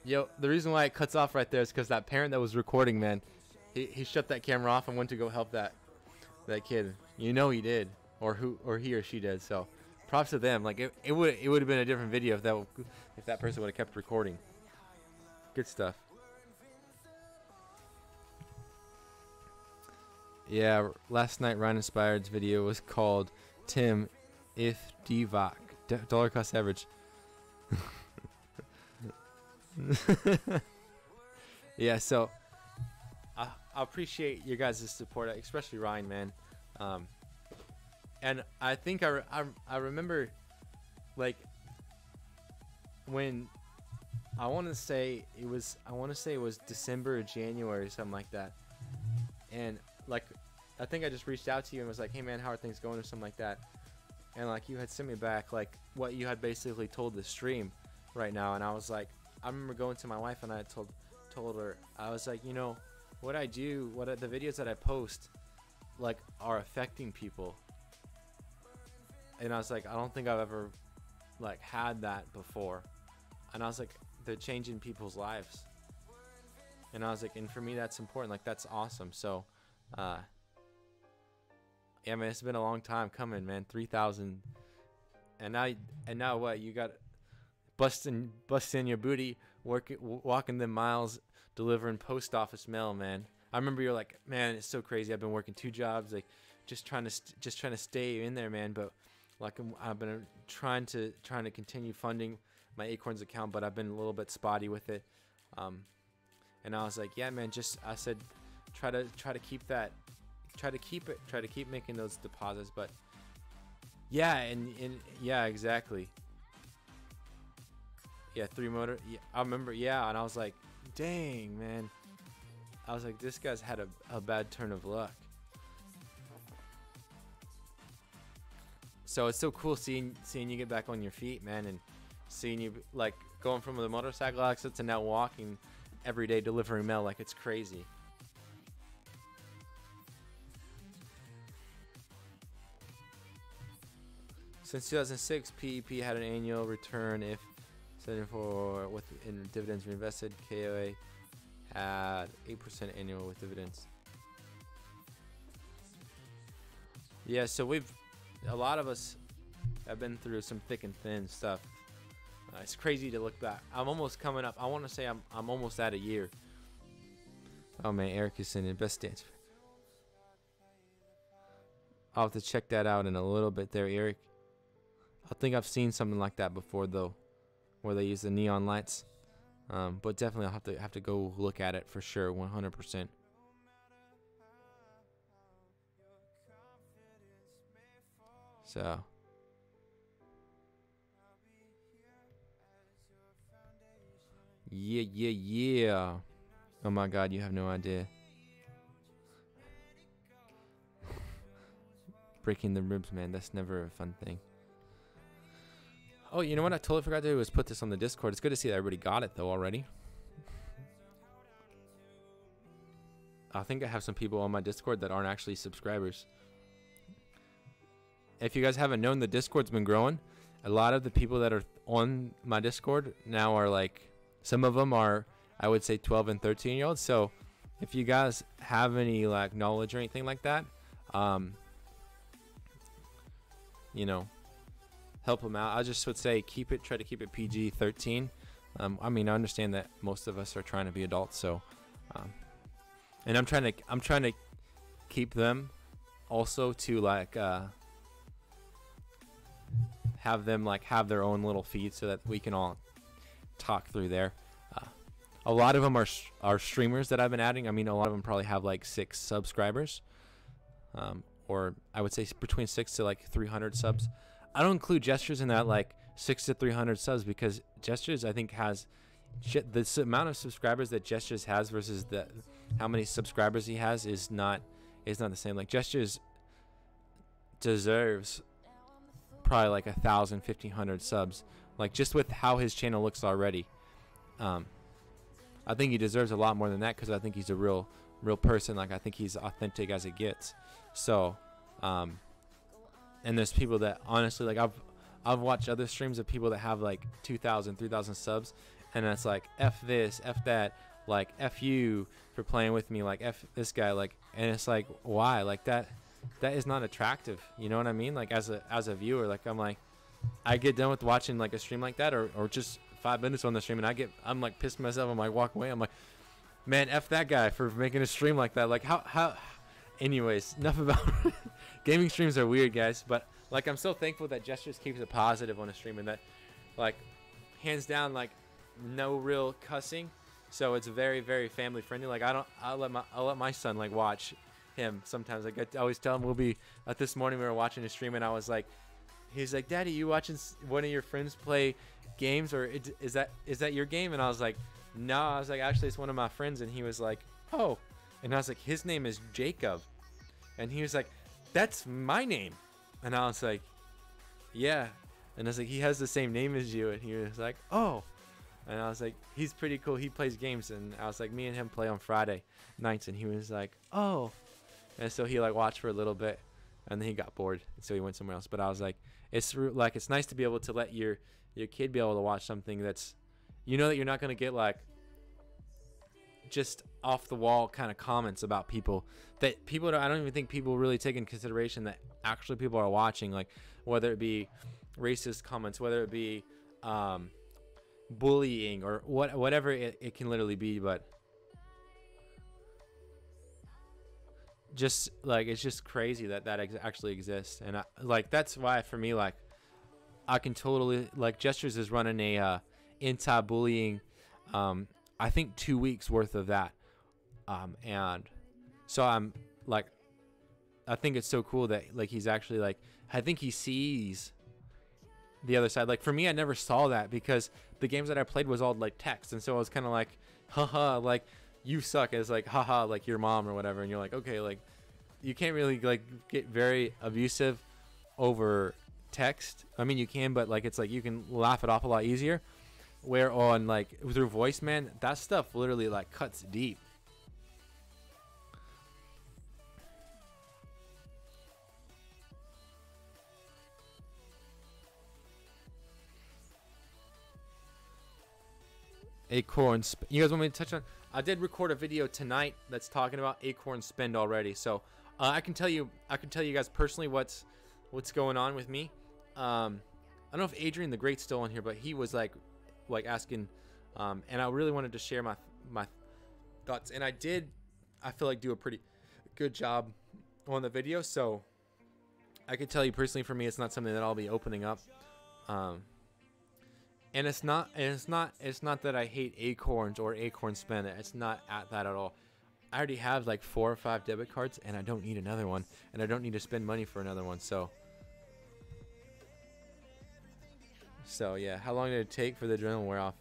Yo, the reason why it cuts off right there is because that parent that was recording, man, he shut that camera off and went to go help that kid. You know he did, or he or she did. So, props to them. Like it would have been a different video if that person would have kept recording. Good stuff. Yeah, last night Ryan Inspired's video was called Tim If Divac dollar cost average. Yeah, so I appreciate your guys' support, especially Ryan, man. And I think I remember like when I want to say it was December or January or something like that, and like I think I just reached out to you and was like, hey man, how are things going or something like that, and like you had sent me back like what you had basically told the stream right now, and I was like, I remember going to my wife and I had told her, I was like, you know what I do, the videos that I post like are affecting people, and I was like, I don't think I've ever like had that before, and I was like, they're changing people's lives, and I was like, and for me that's important, like that's awesome. So yeah, man, it's been a long time coming, man. 3,000, and now what? You got busting your booty, walking them miles, delivering post office mail, man. I remember you're like, man, it's so crazy. I've been working 2 jobs, like just trying to stay in there, man. But like I've been trying to continue funding my Acorns account, but I've been a little bit spotty with it. And I was like, yeah, man, I said, try to keep that. Try to keep making those deposits. But yeah, and yeah, exactly. Yeah, 3 motor. Yeah, I remember. Yeah, and I was like, dang, man. I was like, this guy's had a bad turn of luck. So it's so cool seeing you get back on your feet, man, and seeing you like going from the motorcycle accident to now walking every day delivering mail. Like, it's crazy. Since 2006, PEP had an annual return if 74 in dividends reinvested. KOA had 8% annual with dividends. Yeah, so a lot of us have been through some thick and thin stuff. It's crazy to look back. I'm almost coming up. I want to say I'm almost at a year. Oh man, Eric is in the best dance. I'll have to check that out in a little bit there, Eric. I think I've seen something like that before though, where they use the neon lights. But definitely I'll have to go look at it for sure, 100%. So yeah. Oh my God, you have no idea. Breaking the ribs, man, that's never a fun thing. Oh, you know what I totally forgot to do was put this on the Discord. It's good to see that everybody got it though already. I think I have some people on my Discord that aren't actually subscribers. If you guys haven't known, the Discord's been growing. A lot of the people that are on my Discord now are like, some of them are, I would say 12 and 13-year-olds. So if you guys have any like knowledge or anything like that, you know, help them out. I just would say try to keep it PG-13. I mean, I understand that most of us are trying to be adults, so and I'm trying to keep them also to like have them like have their own little feed so that we can all talk through there. A lot of them are streamers that I've been adding. I mean, a lot of them probably have like 6 subscribers, or I would say between 6 to like 300 subs. I don't include Gestures in that, like 6 to 300 subs, because Gestures I think has the amount of subscribers that Gestures has versus how many subscribers he has is not the same. Like Gestures deserves probably like 1,000, 1,500 subs, like just with how his channel looks already. I think he deserves a lot more than that because I think he's a real person. Like I think he's authentic as it gets. So, and there's people that honestly, like I've watched other streams of people that have like 2,000, 3,000 subs, and it's like F this, F that, like F you for playing with me, like F this guy, like, and it's like, why? Like that is not attractive. You know what I mean? Like as a viewer, like I'm like, I get done with watching like a stream like that, or just 5 minutes on the stream, and I'm like pissed myself. I'm like walk away. I'm like, man, F that guy for making a stream like that. Like how anyways, enough about gaming streams are weird, guys, but like I'm so thankful that Gestures keeps it positive on a stream, and that like hands down like no real cussing, so it's very, very family friendly. Like I'll let my son like watch him sometimes. Like I always tell him, we'll be like this morning we were watching a stream, and I was like, he's like, Daddy, you watching one of your friends play games, or is that your game? And I was like, no. I was like, actually it's one of my friends. And he was like, oh. And I was like, his name is Jacob. And he was like, that's my name. And I was like, yeah. And I was like, he has the same name as you. And he was like, oh. And I was like, he's pretty cool, he plays games. And I was like, me and him play on Friday nights. And he was like, oh. And so he like watched for a little bit, and then he got bored, so he went somewhere else. But I was like, it's nice to be able to let your kid be able to watch something that's, you know, that you're not going to get like just off the wall kind of comments about people that I don't even think people really take in consideration that actually people are watching, like whether it be racist comments, whether it be bullying, or whatever it can literally be. But just like, it's just crazy that actually exists. And like that's why for me, like I can totally, like Gestures is running a anti-bullying I think 2 weeks worth of that, and so I'm like, I think it's so cool that like he's actually like, I think he sees the other side. Like for me, I never saw that because the games that I played was all like text, and so I was kind of like, haha, like you suck. It's like, haha, like your mom or whatever. And you're like, okay, like you can't really like get very abusive over text. I mean, you can, but like it's like you can laugh it off a lot easier. Where on like through voice, man, that stuff literally like cuts deep. Acorn, you guys want me to touch on? I did record a video tonight that's talking about Acorn spend already, so I can tell you guys personally what's going on with me. I don't know if Adrian the Great's still on here, but he was like asking, and I really wanted to share my thoughts, and I feel like do a pretty good job on the video, so I can tell you personally, for me, it's not something that I'll be opening up. And it's not that I hate Acorns or Acorn spend. It's not at that at all. I already have like 4 or 5 debit cards, and I don't need another one, and I don't need to spend money for another one. So yeah, how long did it take for the adrenaline wear off?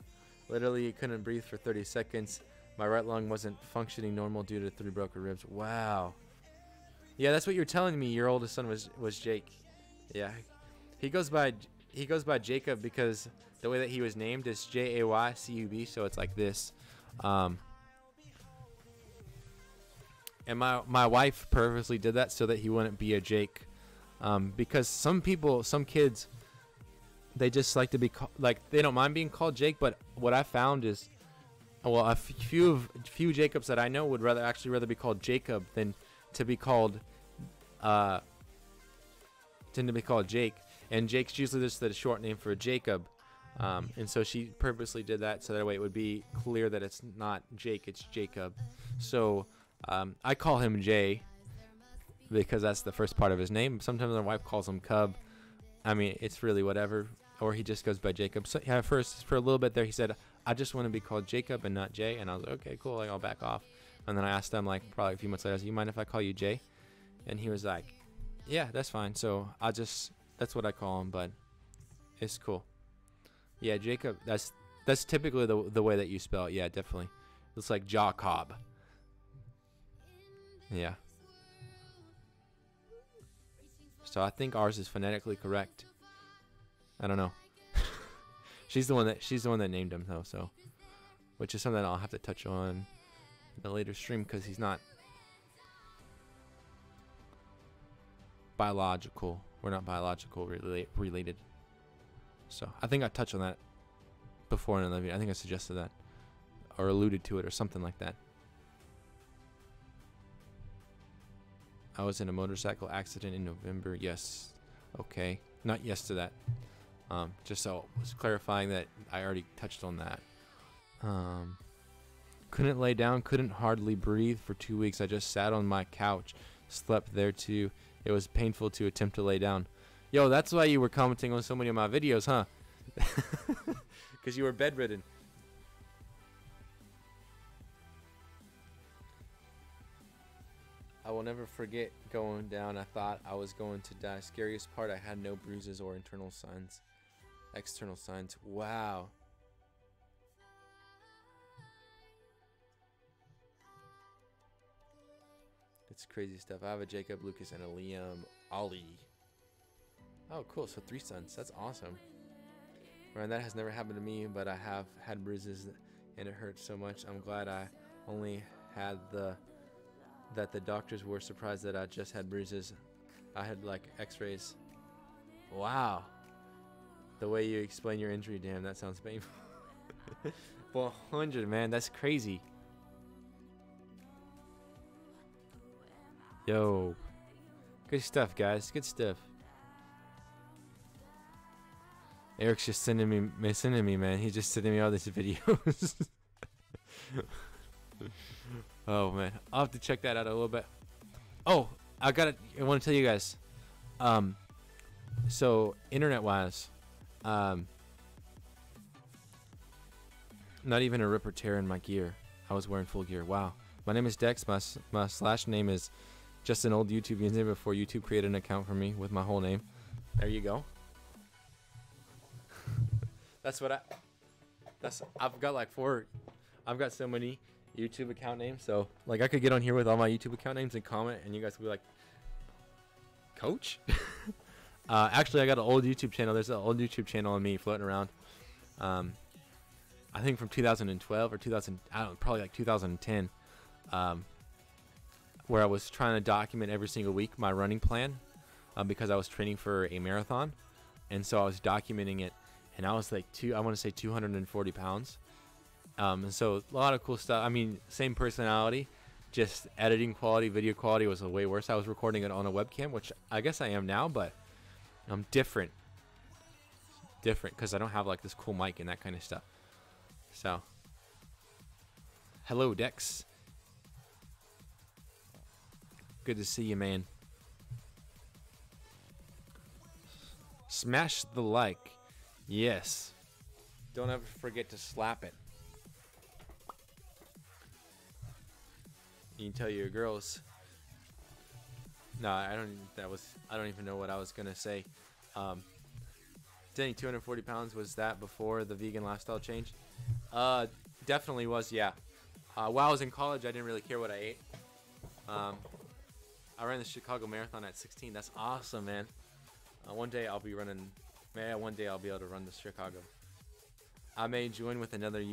Literally, couldn't breathe for 30 seconds. My right lung wasn't functioning normal due to 3 broken ribs. Wow. Yeah, that's what you're telling me. Your oldest son was Jake. Yeah, he goes by Jacob because the way that he was named is Jaycub, so it's like this. And my wife purposely did that so that he wouldn't be a Jake, because some kids, they just like to be like, they don't mind being called Jake. But what I found is, well, a few Jacobs that I know would rather be called Jacob than to be called tend to be called Jake, and Jake's usually just the short name for Jacob. And so she purposely did that so that way it would be clear that it's not Jake, it's Jacob. So I call him Jay because that's the first part of his name. Sometimes my wife calls him Cub. I mean, it's really whatever. Or he just goes by Jacob. So yeah, first for a little bit there, he said, "I just want to be called Jacob and not Jay." And I was like, "Okay, cool. Like, I'll back off." And then I asked him, like, probably a few months later, I was like, "You mind if I call you Jay?" And he was like, "Yeah, that's fine." So that's what I call him, but it's cool. Yeah, Jacob. That's typically the way that you spell it. Yeah, definitely. It's like Jacob. Yeah. So I think ours is phonetically correct. I don't know. she's the one that named him though, so which is something I'll have to touch on in a later stream because he's not biological. We're not biological related. So I think I touched on that before in another video. I think I suggested that or alluded to it or something like that. I was in a motorcycle accident in November. Yes. Okay. Not yes to that. Just so I was clarifying that I already touched on that. Couldn't lay down, couldn't hardly breathe for 2 weeks. I just sat on my couch, slept there too. It was painful to attempt to lay down. Yo, that's why you were commenting on so many of my videos, huh? Because you were bedridden. I will never forget going down. I thought I was going to die. Scariest part, I had no bruises or external signs. Wow. It's crazy stuff. I have a Jacob, Lucas, and a Liam, Ollie. Oh, cool. So 3 sons. That's awesome. Ryan, that has never happened to me, but I have had bruises, and it hurts so much. I'm glad I only had that the doctors were surprised that I just had bruises. I had like x-rays. Wow. The way you explain your injury, damn, that sounds painful. 400, man, that's crazy. Yo. Good stuff, guys. Good stuff. Eric's just sending me, man. He's just sending me all these videos. Oh man, I'll have to check that out a little bit. Oh, I want to tell you guys. So internet-wise, not even a rip or tear in my gear. I was wearing full gear. Wow. My name is Dex. My slash name is just an old YouTube username before YouTube created an account for me with my whole name. There you go. I've got like 4. I've got so many YouTube account names, so like I could get on here with all my YouTube account names and comment, and you guys would be like, Coach? Actually, I got an old YouTube channel. There's an old YouTube channel on me floating around. I think from 2012 or 2000, I don't know, probably like 2010, where I was trying to document every single week my running plan because I was training for a marathon, and so I was documenting it, and I was like I want to say 240 pounds. And so a lot of cool stuff. I mean, same personality, just editing quality, video quality was way worse. I was recording it on a webcam, which I guess I am now, but I'm different because I don't have like this cool mic and that kind of stuff. So, hello Dex. Good to see you, man. Smash the like. Yes. Don't ever forget to slap it. You can tell your girls. No, I don't even know what I was gonna say. Denny, 240 pounds, was that before the vegan lifestyle change? Definitely was, yeah. While I was in college, I didn't really care what I ate. I ran the Chicago Marathon at 16. That's awesome, man. One day I'll be running. Man, one day I'll be able to run the Chicago. I may join with another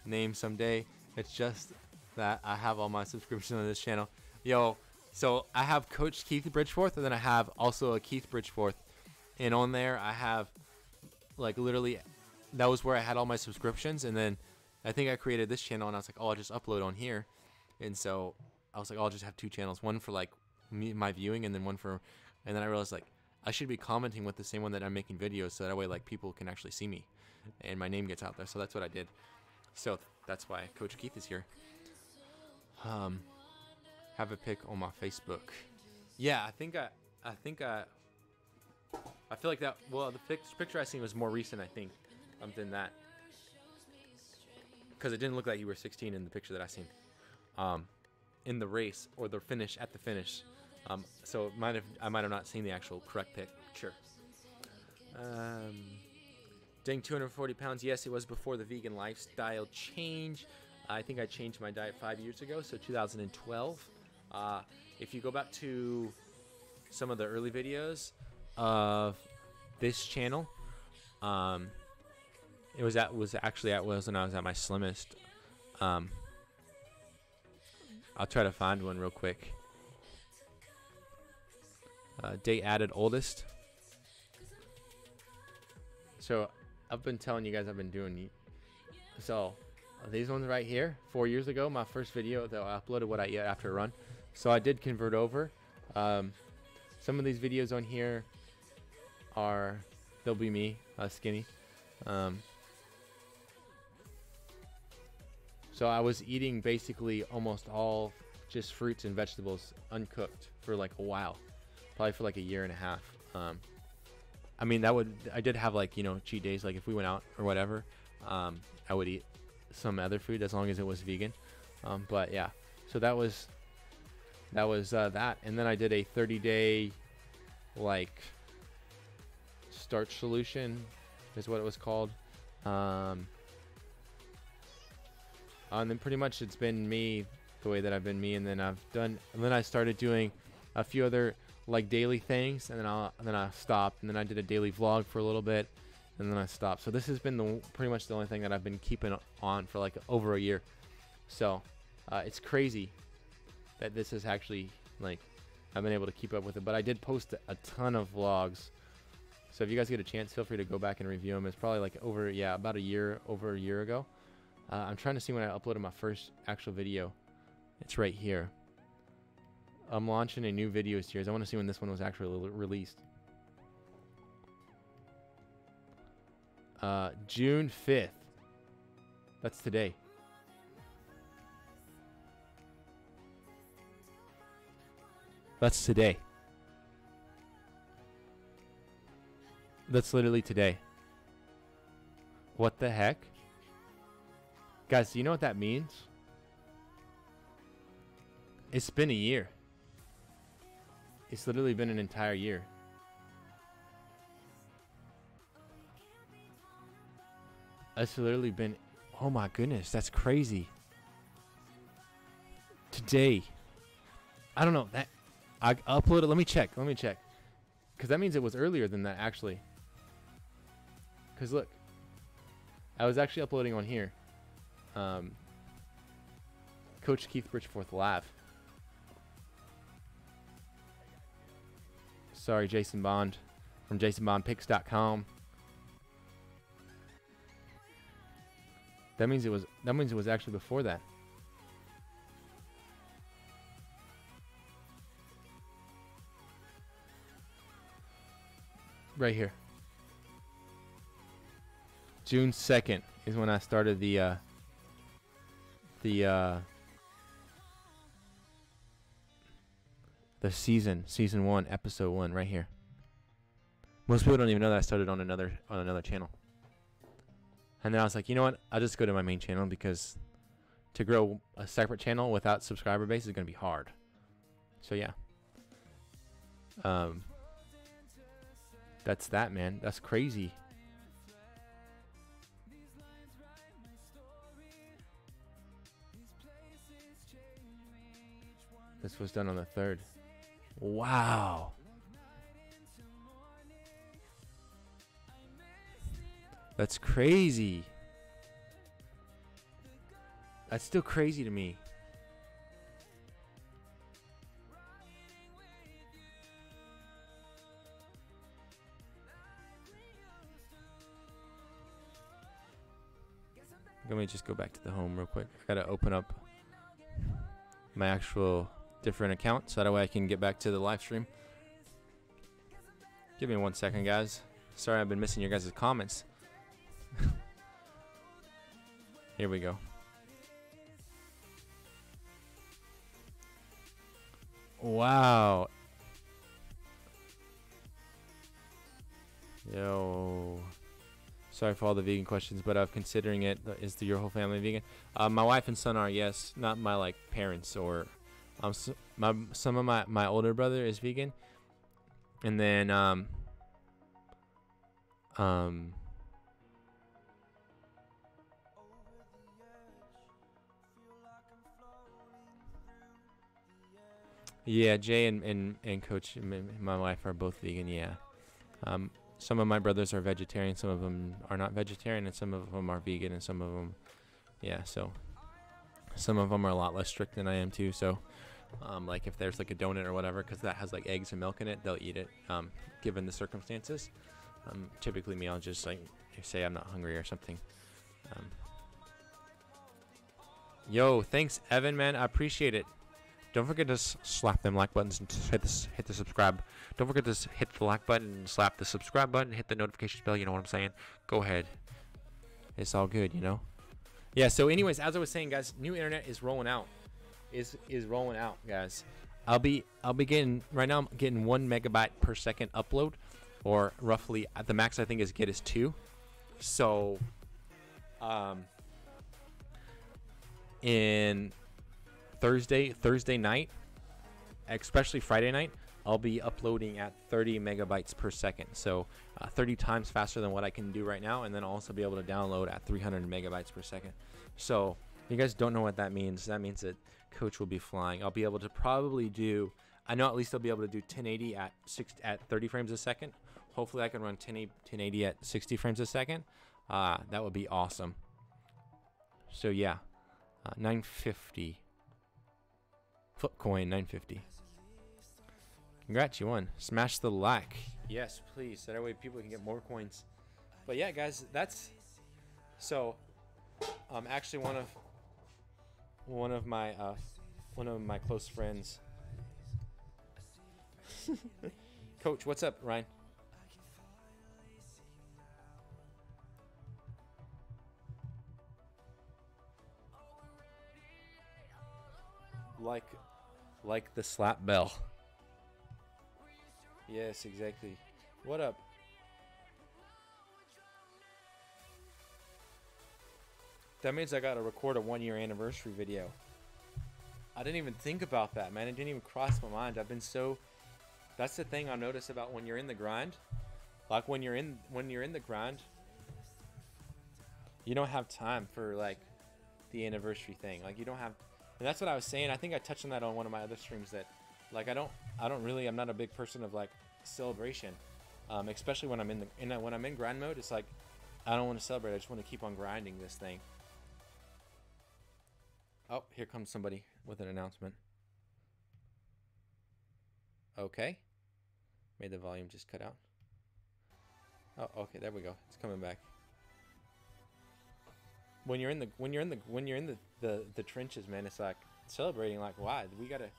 name someday. It's just that I have all my subscriptions on this channel. Yo, so I have Coach Keith Bridgeforth, and then I have also a Keith Bridgeforth, and on there I have like literally that was where I had all my subscriptions, and then I think I created this channel, and I was like, oh, I'll just upload on here, and so I was like, oh, I'll just have 2 channels, one for like my viewing, and then one for, and then I realized like I should be commenting with the same one that I'm making videos, so that way like people can actually see me, and my name gets out there. So that's what I did. So that's why Coach Keith is here. Have a pic on my Facebook. Yeah, I feel like that. Well, the picture I seen was more recent, I think, than that, because it didn't look like you were 16 in the picture that I seen, in the race or the finish at the finish. So I might have not seen the actual correct picture. Dang, 240 pounds. Yes, it was before the vegan lifestyle change. I think I changed my diet 5 years ago, so 2012. If you go back to some of the early videos of this channel, it was actually when I was at my slimmest. I'll try to find one real quick. Date added oldest. So I've been telling you guys I've been doing. So these ones right here, 4 years ago, my first video that I uploaded what I ate after a run. So I did convert over. Some of these videos on here they'll be me, skinny. So I was eating basically almost all just fruits and vegetables uncooked for like a while, probably for like a year and a half. I mean, I did have like, you know, cheat days, like if we went out or whatever, I would eat some other food as long as it was vegan. But yeah, so that was that. And then I did a 30-day like starch solution is what it was called. And then pretty much it's been me the way that I've been me. And then I started doing a few other like daily things, and then I stopped, and then I did a daily vlog for a little bit, and then I stopped. So this has been pretty much the only thing that I've been keeping on for like over a year. So it's crazy that this is actually like I've been able to keep up with it. But I did post a ton of vlogs, so if you guys get a chance, feel free to go back and review them. It's probably like over a year ago. I'm trying to see when I uploaded my first actual video. It's right here. I'm launching a new video series. I want to see when this one was actually released. June 5th. That's today. That's today. That's literally today. What the heck? Guys, do you know what that means? It's been a year. It's literally been an entire year. It's literally been, oh my goodness, that's crazy. Today. I don't know, that I uploaded, let me check. Because that means it was earlier than that actually. Because look, I was actually uploading on here. Coach Keith Bridgeforth Live. Sorry, Jason Bond from JasonBondPicks.com. That means it was actually before that. Right here. June 2nd is when I started the season 1, episode 1, right here. Most people don't even know that I started on another channel. And then I was like, you know what? I'll just go to my main channel, because to grow a separate channel without subscriber base is going to be hard. So yeah. That's that, man. That's crazy. This was done on the 3rd. Wow. That's crazy. That's still crazy to me. Let me just go back to the home real quick. I gotta open up my actual different account so that way I can get back to the live stream. Give me 1 second, guys. Sorry, I've been missing your guys' comments. Here we go. Wow. Yo. Sorry for all the vegan questions, but I'm considering it. Is your whole family vegan? My wife and son are, yes. Not my like parents or some of my older brother is vegan, and then yeah, Jay and Coach, my wife are both vegan. Yeah. Some of my brothers are vegetarian, some of them are not vegetarian, and some of them are vegan, and some of them, yeah, so some of them are a lot less strict than I am too. So like if there's like a donut or whatever, because that has like eggs and milk in it, they'll eat it given the circumstances. Typically me, I'll just like say I'm not hungry or something. Yo, thanks Evan, man, I appreciate it. Don't forget to slap them like buttons and hit the subscribe. Don't forget to hit the like button and slap the subscribe button. Hit the notifications bell. You know what I'm saying? Go ahead. It's all good, you know. Yeah. So, anyways, as I was saying, guys, new internet is rolling out. Is rolling out, guys. I'll be getting right now. I'm getting 1 megabyte per second upload, or roughly at the max I think is 2. So, in Thursday night, especially Friday night, I'll be uploading at 30 megabytes per second. So 30 times faster than what I can do right now, and then I'll also be able to download at 300 megabytes per second. So if you guys don't know what that means, that means that Coach will be flying. I'll be able to probably do, I know at least I'll be able to do 1080 at 30 frames a second. Hopefully I can run 1080 at 60 frames a second. That would be awesome. So yeah, 950. Flipcoin 950. Congrats, you won. Smash the like. Yes, please. So that way people can get more coins. But yeah, guys, that's so. Actually, one of my close friends. Coach, what's up, Ryan? Like the slap bell. Yes, exactly. What up? That means I gotta record a 1-year anniversary video. I didn't even think about that, man. It didn't even cross my mind. I've been so. That's the thing I notice about when you're in the grind. Like when you're in the grind, you don't have time for like the anniversary thing. Like you don't have. And that's what I was saying. I think I touched on that on one of my other streams, that like I'm not a big person of like celebration, especially when I'm when I'm in grind mode. It's like I don't want to celebrate. I just want to keep on grinding this thing. Oh, here comes somebody with an announcement. Okay, made the volume just cut out. Oh, okay, there we go. It's coming back. When you're in the trenches, man, it's like celebrating. Like, why? We gotta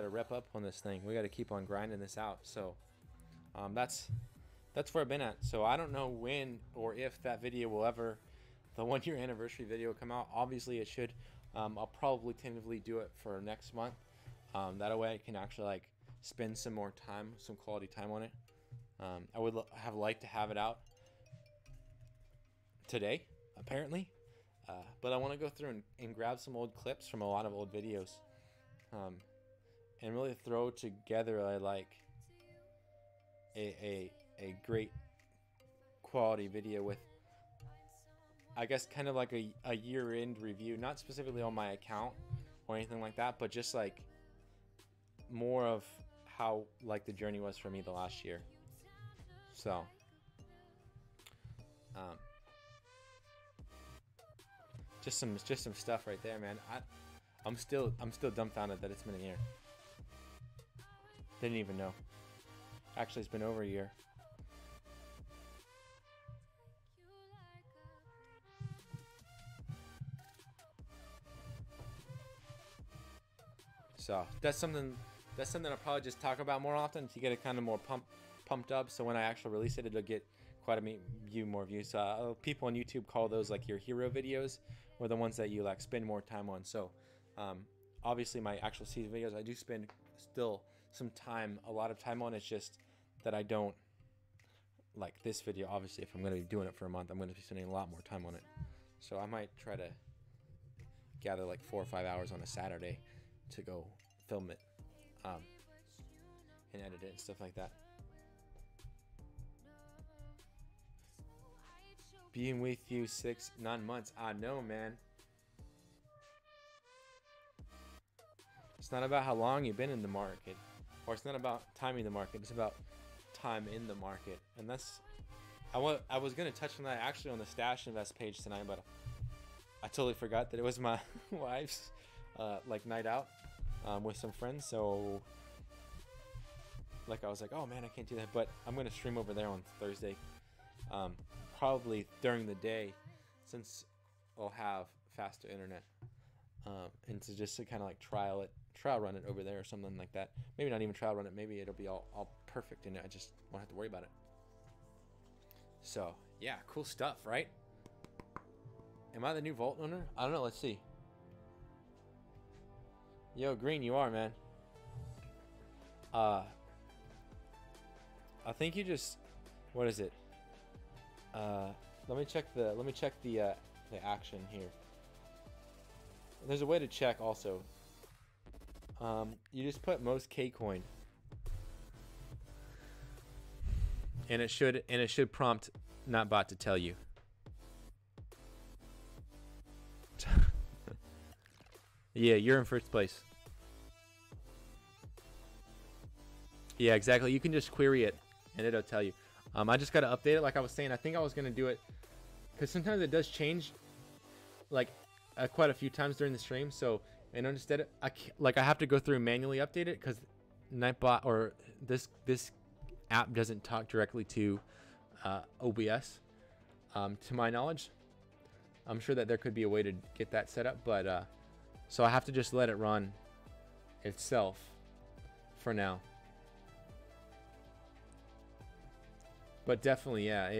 rep up on this thing. We gotta keep on grinding this out. So, that's where I've been at. So I don't know when or if that video will ever, the 1-year anniversary video will come out. Obviously, it should. I'll probably tentatively do it for next month. That way I can actually like spend some more time, some quality time on it. I would have liked to have it out today, apparently, but I want to go through and grab some old clips from a lot of old videos, and really throw together a great quality video with, I guess, kind of like a year-end review, not specifically on my account or anything like that, but just like more of how like the journey was for me the last year. So just some stuff right there, man. I'm still dumbfounded that it's been a year. Didn't even know. Actually, it's been over a year. So that's something I'll probably just talk about more often to get it kind of more pumped up. So when I actually release it, it'll get quite a more views. People on YouTube call those like your hero videos, or the ones that you like spend more time on. So obviously my actual season videos, I do spend still a lot of time on. It's just that I don't like this video. Obviously, if I'm going to be doing it for a month, I'm going to be spending a lot more time on it. So I might try to gather like 4 or 5 hours on a Saturday to go film it and edit it and stuff like that. Being with you 9 months. I know, man. It's not about how long you've been in the market, or it's not about timing the market. It's about time in the market. And that's, I was going to touch on that actually on the Stash Invest page tonight, but I totally forgot that it was my wife's like night out with some friends. So like I was like, oh man, I can't do that. But I'm going to stream over there on Thursday, probably during the day, since I'll have faster internet, and to kind of like trial run it over there or something like that. Maybe not even trial run it. Maybe it'll be all perfect and I just won't have to worry about it. So yeah, cool stuff, right? Am I the new vault owner? I don't know. Let's see. Yo, Green, you are, man. I think you just, what is it? Let me check the action here. There's a way to check also. You just put most KCoin, and it should prompt not bot to tell you. Yeah, you're in first place. Yeah, exactly. You can just query it and it'll tell you. I just got to update it. Like I was saying, I think I was going to do it because sometimes it does change like quite a few times during the stream. So, and instead I have to go through and manually update it because Nightbot or this app doesn't talk directly to OBS, to my knowledge. I'm sure that there could be a way to get that set up, but so I have to just let it run itself for now. But definitely, yeah,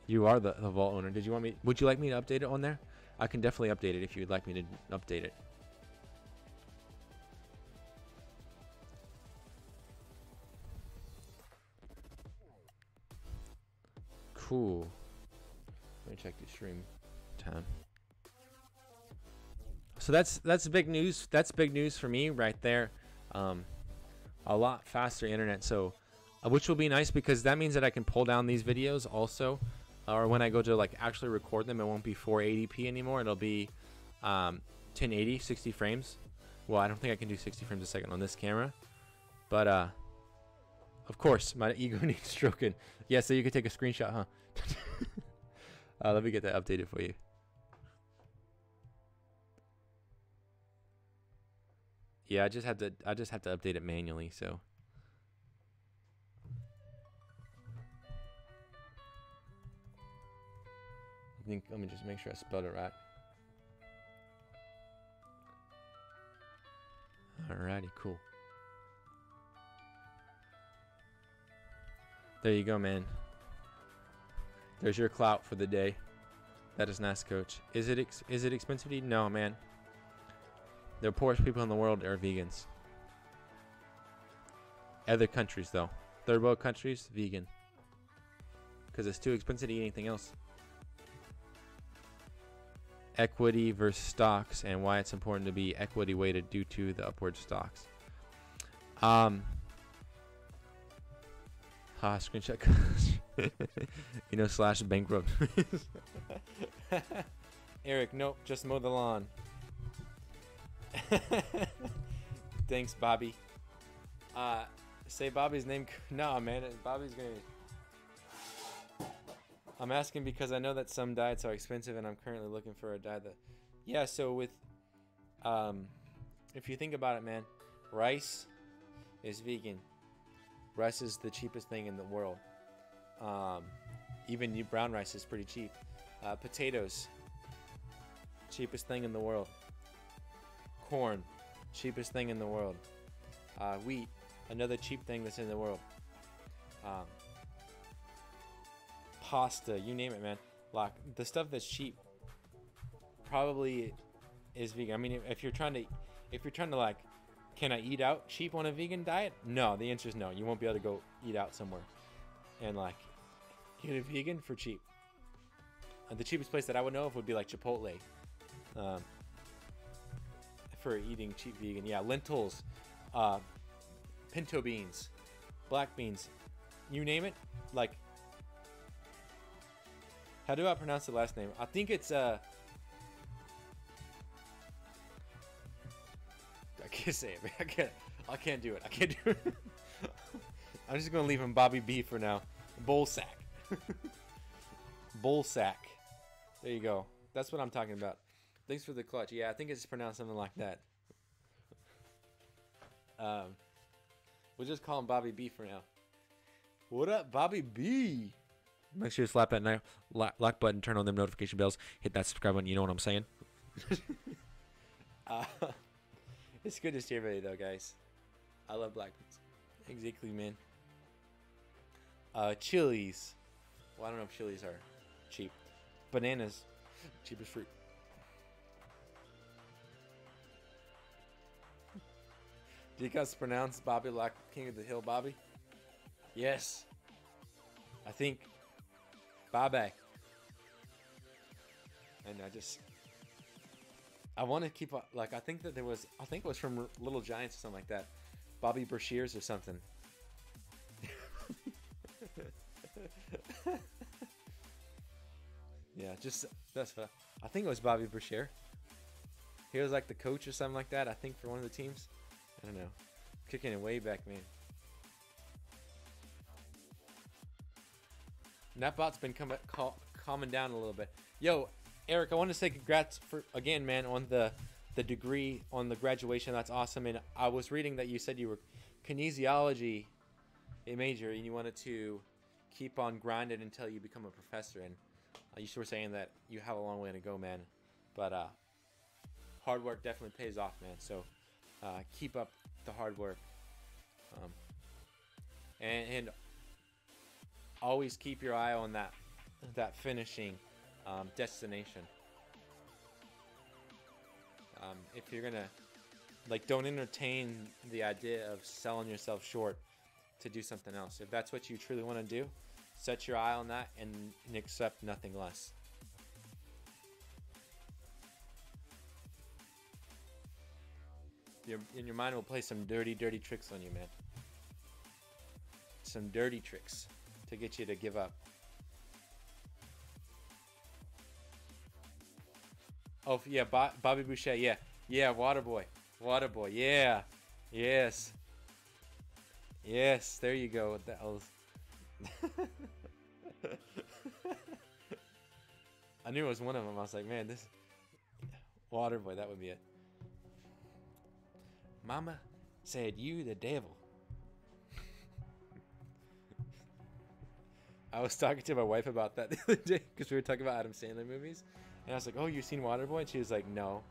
you are the vault owner. Would you like me to update it on there? I can definitely update it if you'd like me to update it. Cool. Let me check the stream time. So that's big news. That's big news for me right there. A lot faster internet, so which will be nice because that means that I can pull down these videos also, or when I go to like actually record them, it won't be 480p anymore. It'll be 1080, 60 frames. Well, I don't think I can do 60 frames a second on this camera, but of course my ego needs stroking. Yeah, so you could take a screenshot, huh? Let me get that updated for you. Yeah, I just have to update it manually, so. I think, let me just make sure I spelled it right. Alrighty, cool. There you go, man. There's your clout for the day. That is nice, coach. Is it expensive to eat? No, man. The poorest people in the world are vegans. Other countries, though. Third world countries, vegan. Because it's too expensive to eat anything else. Equity versus stocks and why it's important to be equity weighted due to the upward stocks. Screenshot. You know, slash bankrupt. Eric, nope, just mow the lawn. Thanks, Bobby. Say Bobby's name. No, man, Bobby's gonna. I'm asking because I know that some diets are expensive, and I'm currently looking for a diet that. Yeah, so with, if you think about it, man, rice is vegan. Rice is the cheapest thing in the world. Even brown rice is pretty cheap. Potatoes, cheapest thing in the world. Corn, cheapest thing in the world. Wheat, another cheap thing that's in the world. Pasta, you name it, man. Like the stuff that's cheap probably is vegan. I mean, if you're trying to like, can I eat out cheap on a vegan diet? No, the answer is no. You won't be able to go eat out somewhere and like get a vegan for cheap. The cheapest place that I would know of would be like Chipotle. For eating cheap vegan. Yeah, lentils, pinto beans, black beans, you name it. Like, how do I pronounce the last name? I think it's I can't say it, man. I can't do it. I'm just gonna leave him Bobby B for now. Bowl sack. Bowl sack. There you go. That's what I'm talking about. Thanks for the clutch. Yeah, I think it's pronounced something like that. We'll just call him Bobby B for now. What up, Bobby B? Make sure you slap that like button, turn on them notification bells, hit that subscribe button. You know what I'm saying? It's good to see everybody, though, guys. I love black beans. Exactly, man. Chilies. Well, I don't know if chilies are cheap. Bananas, cheapest fruit. Do you guys pronounce Bobby like King of the Hill Bobby? Yes. I think Bobby. And I want to keep like I think it was from Little Giants or something like that. Bobby Brashears or something. Yeah, that's what I think it was Bobby Brashear. He was like the coach or something like that, I think, for one of the teams. I don't know. Kicking it way back, man. Netbot's been calming down a little bit. Yo, Eric, I want to say congrats again, man, on the degree, on the graduation. That's awesome. And I was reading that you said you were kinesiology a major and you wanted to keep on grinding until you become a professor. And you were saying that you have a long way to go, man. But hard work definitely pays off, man. So keep up the hard work. And always keep your eye on that finishing destination. If you're gonna, like, don't entertain the idea of selling yourself short to do something else. If that's what you truly want to do, set your eye on that and accept nothing less. Your mind will play some dirty tricks on you, man. Some dirty tricks to get you to give up. Oh yeah, Bobby Boucher, yeah, Waterboy, yeah, yes, there you go. That was I knew it was one of them. I was like, man, this Waterboy, that would be it. Mama said you the devil. I was talking to my wife about that the other day because we were talking about Adam Sandler movies, and I was like, "Oh, you've seen Waterboy?" And she was like, "No,"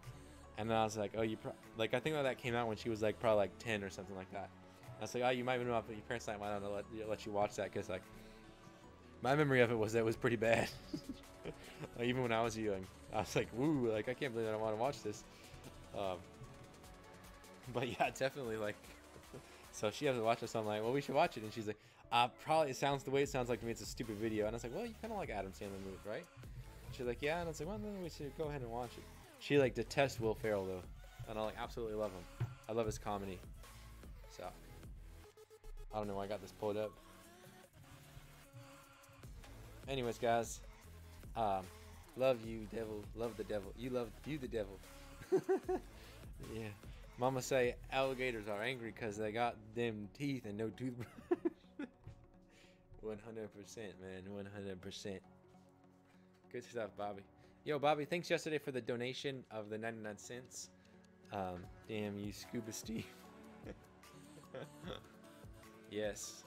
and then I was like, "Oh, you like I think that came out when she was like probably like 10 or something like that." I was like, "Oh, you might know, but your parents might not let you watch that because like my memory of it was that it was pretty bad." Even when I was young, I was like, "Woo!" Like I can't believe I don't want to watch this. But yeah, definitely like. So she has to watch it. So I'm like, "Well, we should watch it," and she's like. Probably it sounds the way it sounds like to me. It's a stupid video, and I was like, "Well, you kind of like Adam Sandler movies, right?" She's like, "Yeah," and I was like, "Well, then we should go ahead and watch it." She like detests Will Ferrell though, and I like absolutely love him. I love his comedy. So I don't know why I got this pulled up. Anyways, guys, love you, devil. Love the devil. You the devil. Yeah. Mama say alligators are angry because they got them teeth and no toothbrush. 100%, man. 100%. Good stuff, Bobby. Yo, Bobby, thanks yesterday for the donation of the 99 cents. Damn you, Scuba Steve. Yes.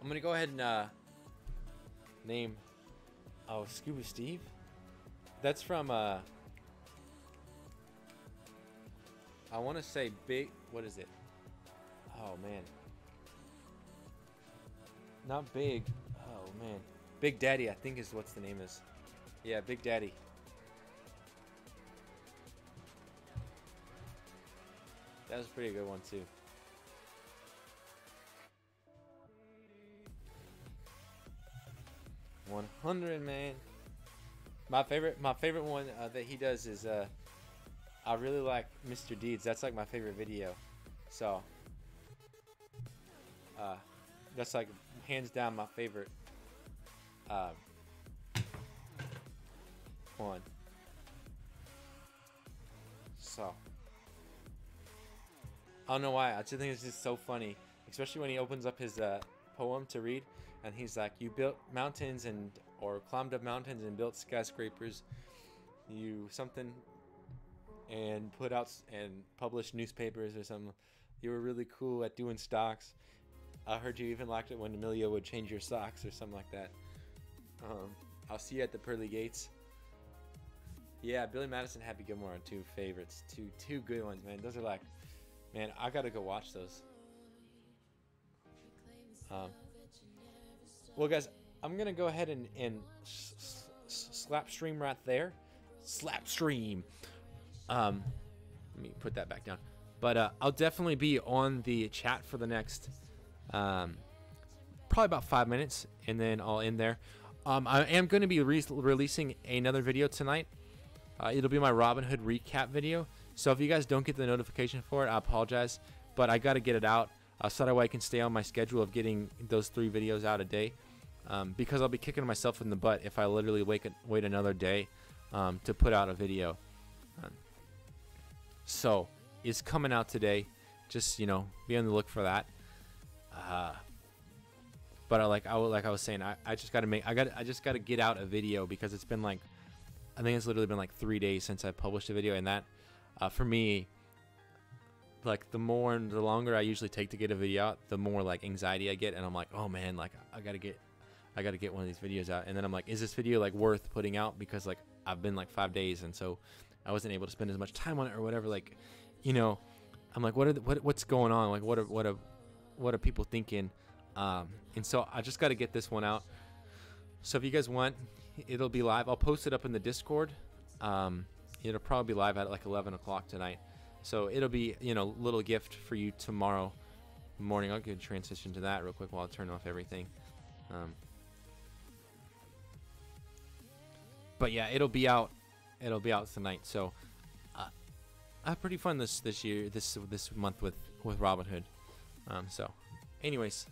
I'm going to go ahead and name Oh, Scuba Steve? That's from, I want to say Big, what is it? Oh, man. Not Big. Oh, man. Big Daddy, I think is what's the name is. Yeah, Big Daddy. That was a pretty good one, too. $100, man. My favorite one that he does is I really like Mr. Deeds. That's like my favorite video. So that's like hands down my favorite one. So I don't know why. I just think it's just so funny, especially when he opens up his poem to read, and he's like, "You built mountains or climbed up mountains and built skyscrapers. You something and put out and published newspapers or something. You were really cool at doing stocks. I heard you even liked it when Emilio would change your socks or something like that. I'll see you at the pearly gates." Yeah, Billy Madison, Happy Gilmore are two favorites. Two good ones, man. Those are like, man, I gotta go watch those. Well, guys, I'm gonna go ahead and slap stream right there. Slap stream. Let me put that back down. But I'll definitely be on the chat for the next probably about 5 minutes, and then I'll end there. I am going to be releasing another video tonight. It'll be my Robinhood recap video. So if you guys don't get the notification for it, I apologize. But I got to get it out so that way I can stay on my schedule of getting those 3 videos out a day. Because I'll be kicking myself in the butt if I literally wait another day to put out a video. So it's coming out today. Just, you know, be on the look for that. But like I was saying, I just gotta get out a video because it's been like, I think it's literally been like 3 days since I published a video, and that for me, like the longer I usually take to get a video out, the more like anxiety I get, and I'm like, oh man, like I gotta get one of these videos out, and then I'm like, is this video like worth putting out? Because like I've been like 5 days, and so I wasn't able to spend as much time on it or whatever. Like, you know, I'm like, what's going on? Like, what are people thinking? And so I just got to get this one out. So if you guys want, it'll be live. I'll post it up in the Discord. It'll probably be live at like 11 o'clock tonight. So it'll be, you know, little gift for you tomorrow morning. I'll get a transition to that real quick while I turn off everything. But yeah, it'll be out. It'll be out tonight. So I had pretty fun this month with Robinhood. So anyways,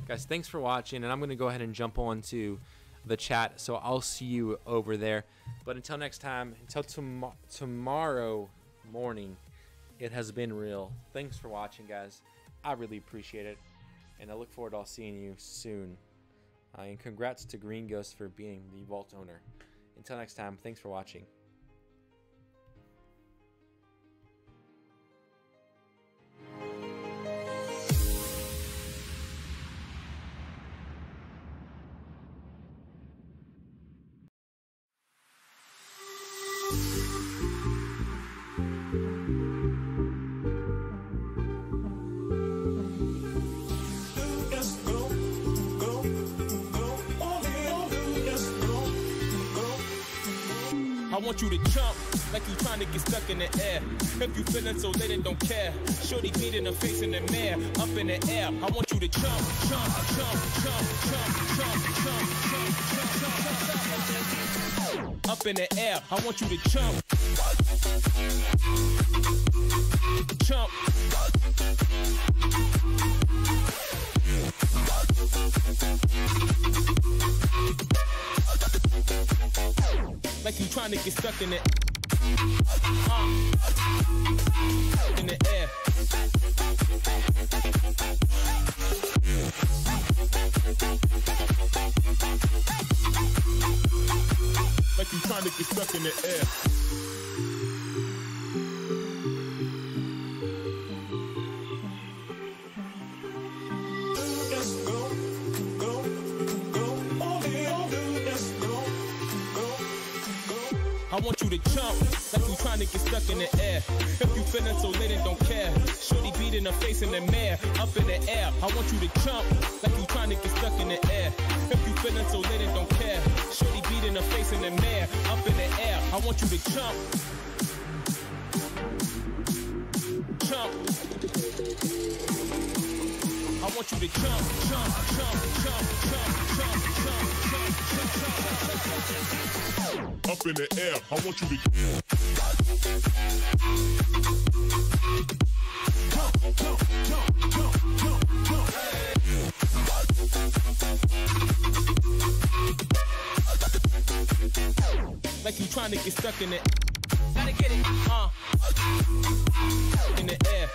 guys, thanks for watching, and I'm going to go ahead and jump on to the chat, so I'll see you over there. But until next time, until tomorrow morning, it has been real. Thanks for watching, guys. I really appreciate it, and I look forward to seeing you soon. And congrats to Green Ghost for being the vault owner. Until next time, thanks for watching. I want you to jump like you trying to get stuck in the air. If you feeling so late and don't care, shorty beat in the face in the mirror, up in the air. I want you to jump, jump, jump, jump, jump, jump, jump, jump, jump, jump, up in the air. I want you to jump, jump. Like you trying to get stuck in it. In the air. Like you trying to get stuck in the air. Let's go, go, go, all in, let's go. you to jump like you trying to get stuck in the air. If you feeling so lit and don't care, shorty beat in her face in the mirror, up in the air. I want you to jump like you trying to get stuck in the air. If you feeling so lit and don't care, shorty beat in her face in the mirror, up in the air. I want you to jump. Jump. I want you to jump, jump, jump, jump, jump, jump, jump, jump, jump, jump. Up in the air, I want you to jump, jump, jump, jump, jump, jump. Like you trying to get stuck in it. Gotta get it, in the air.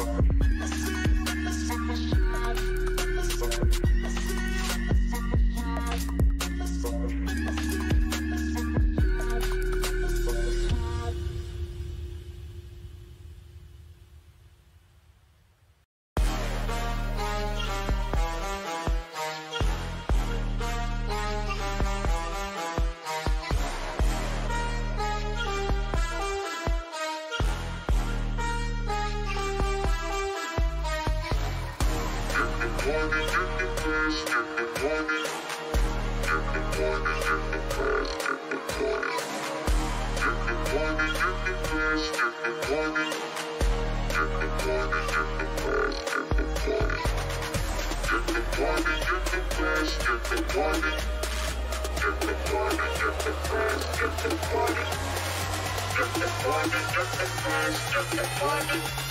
Get the party.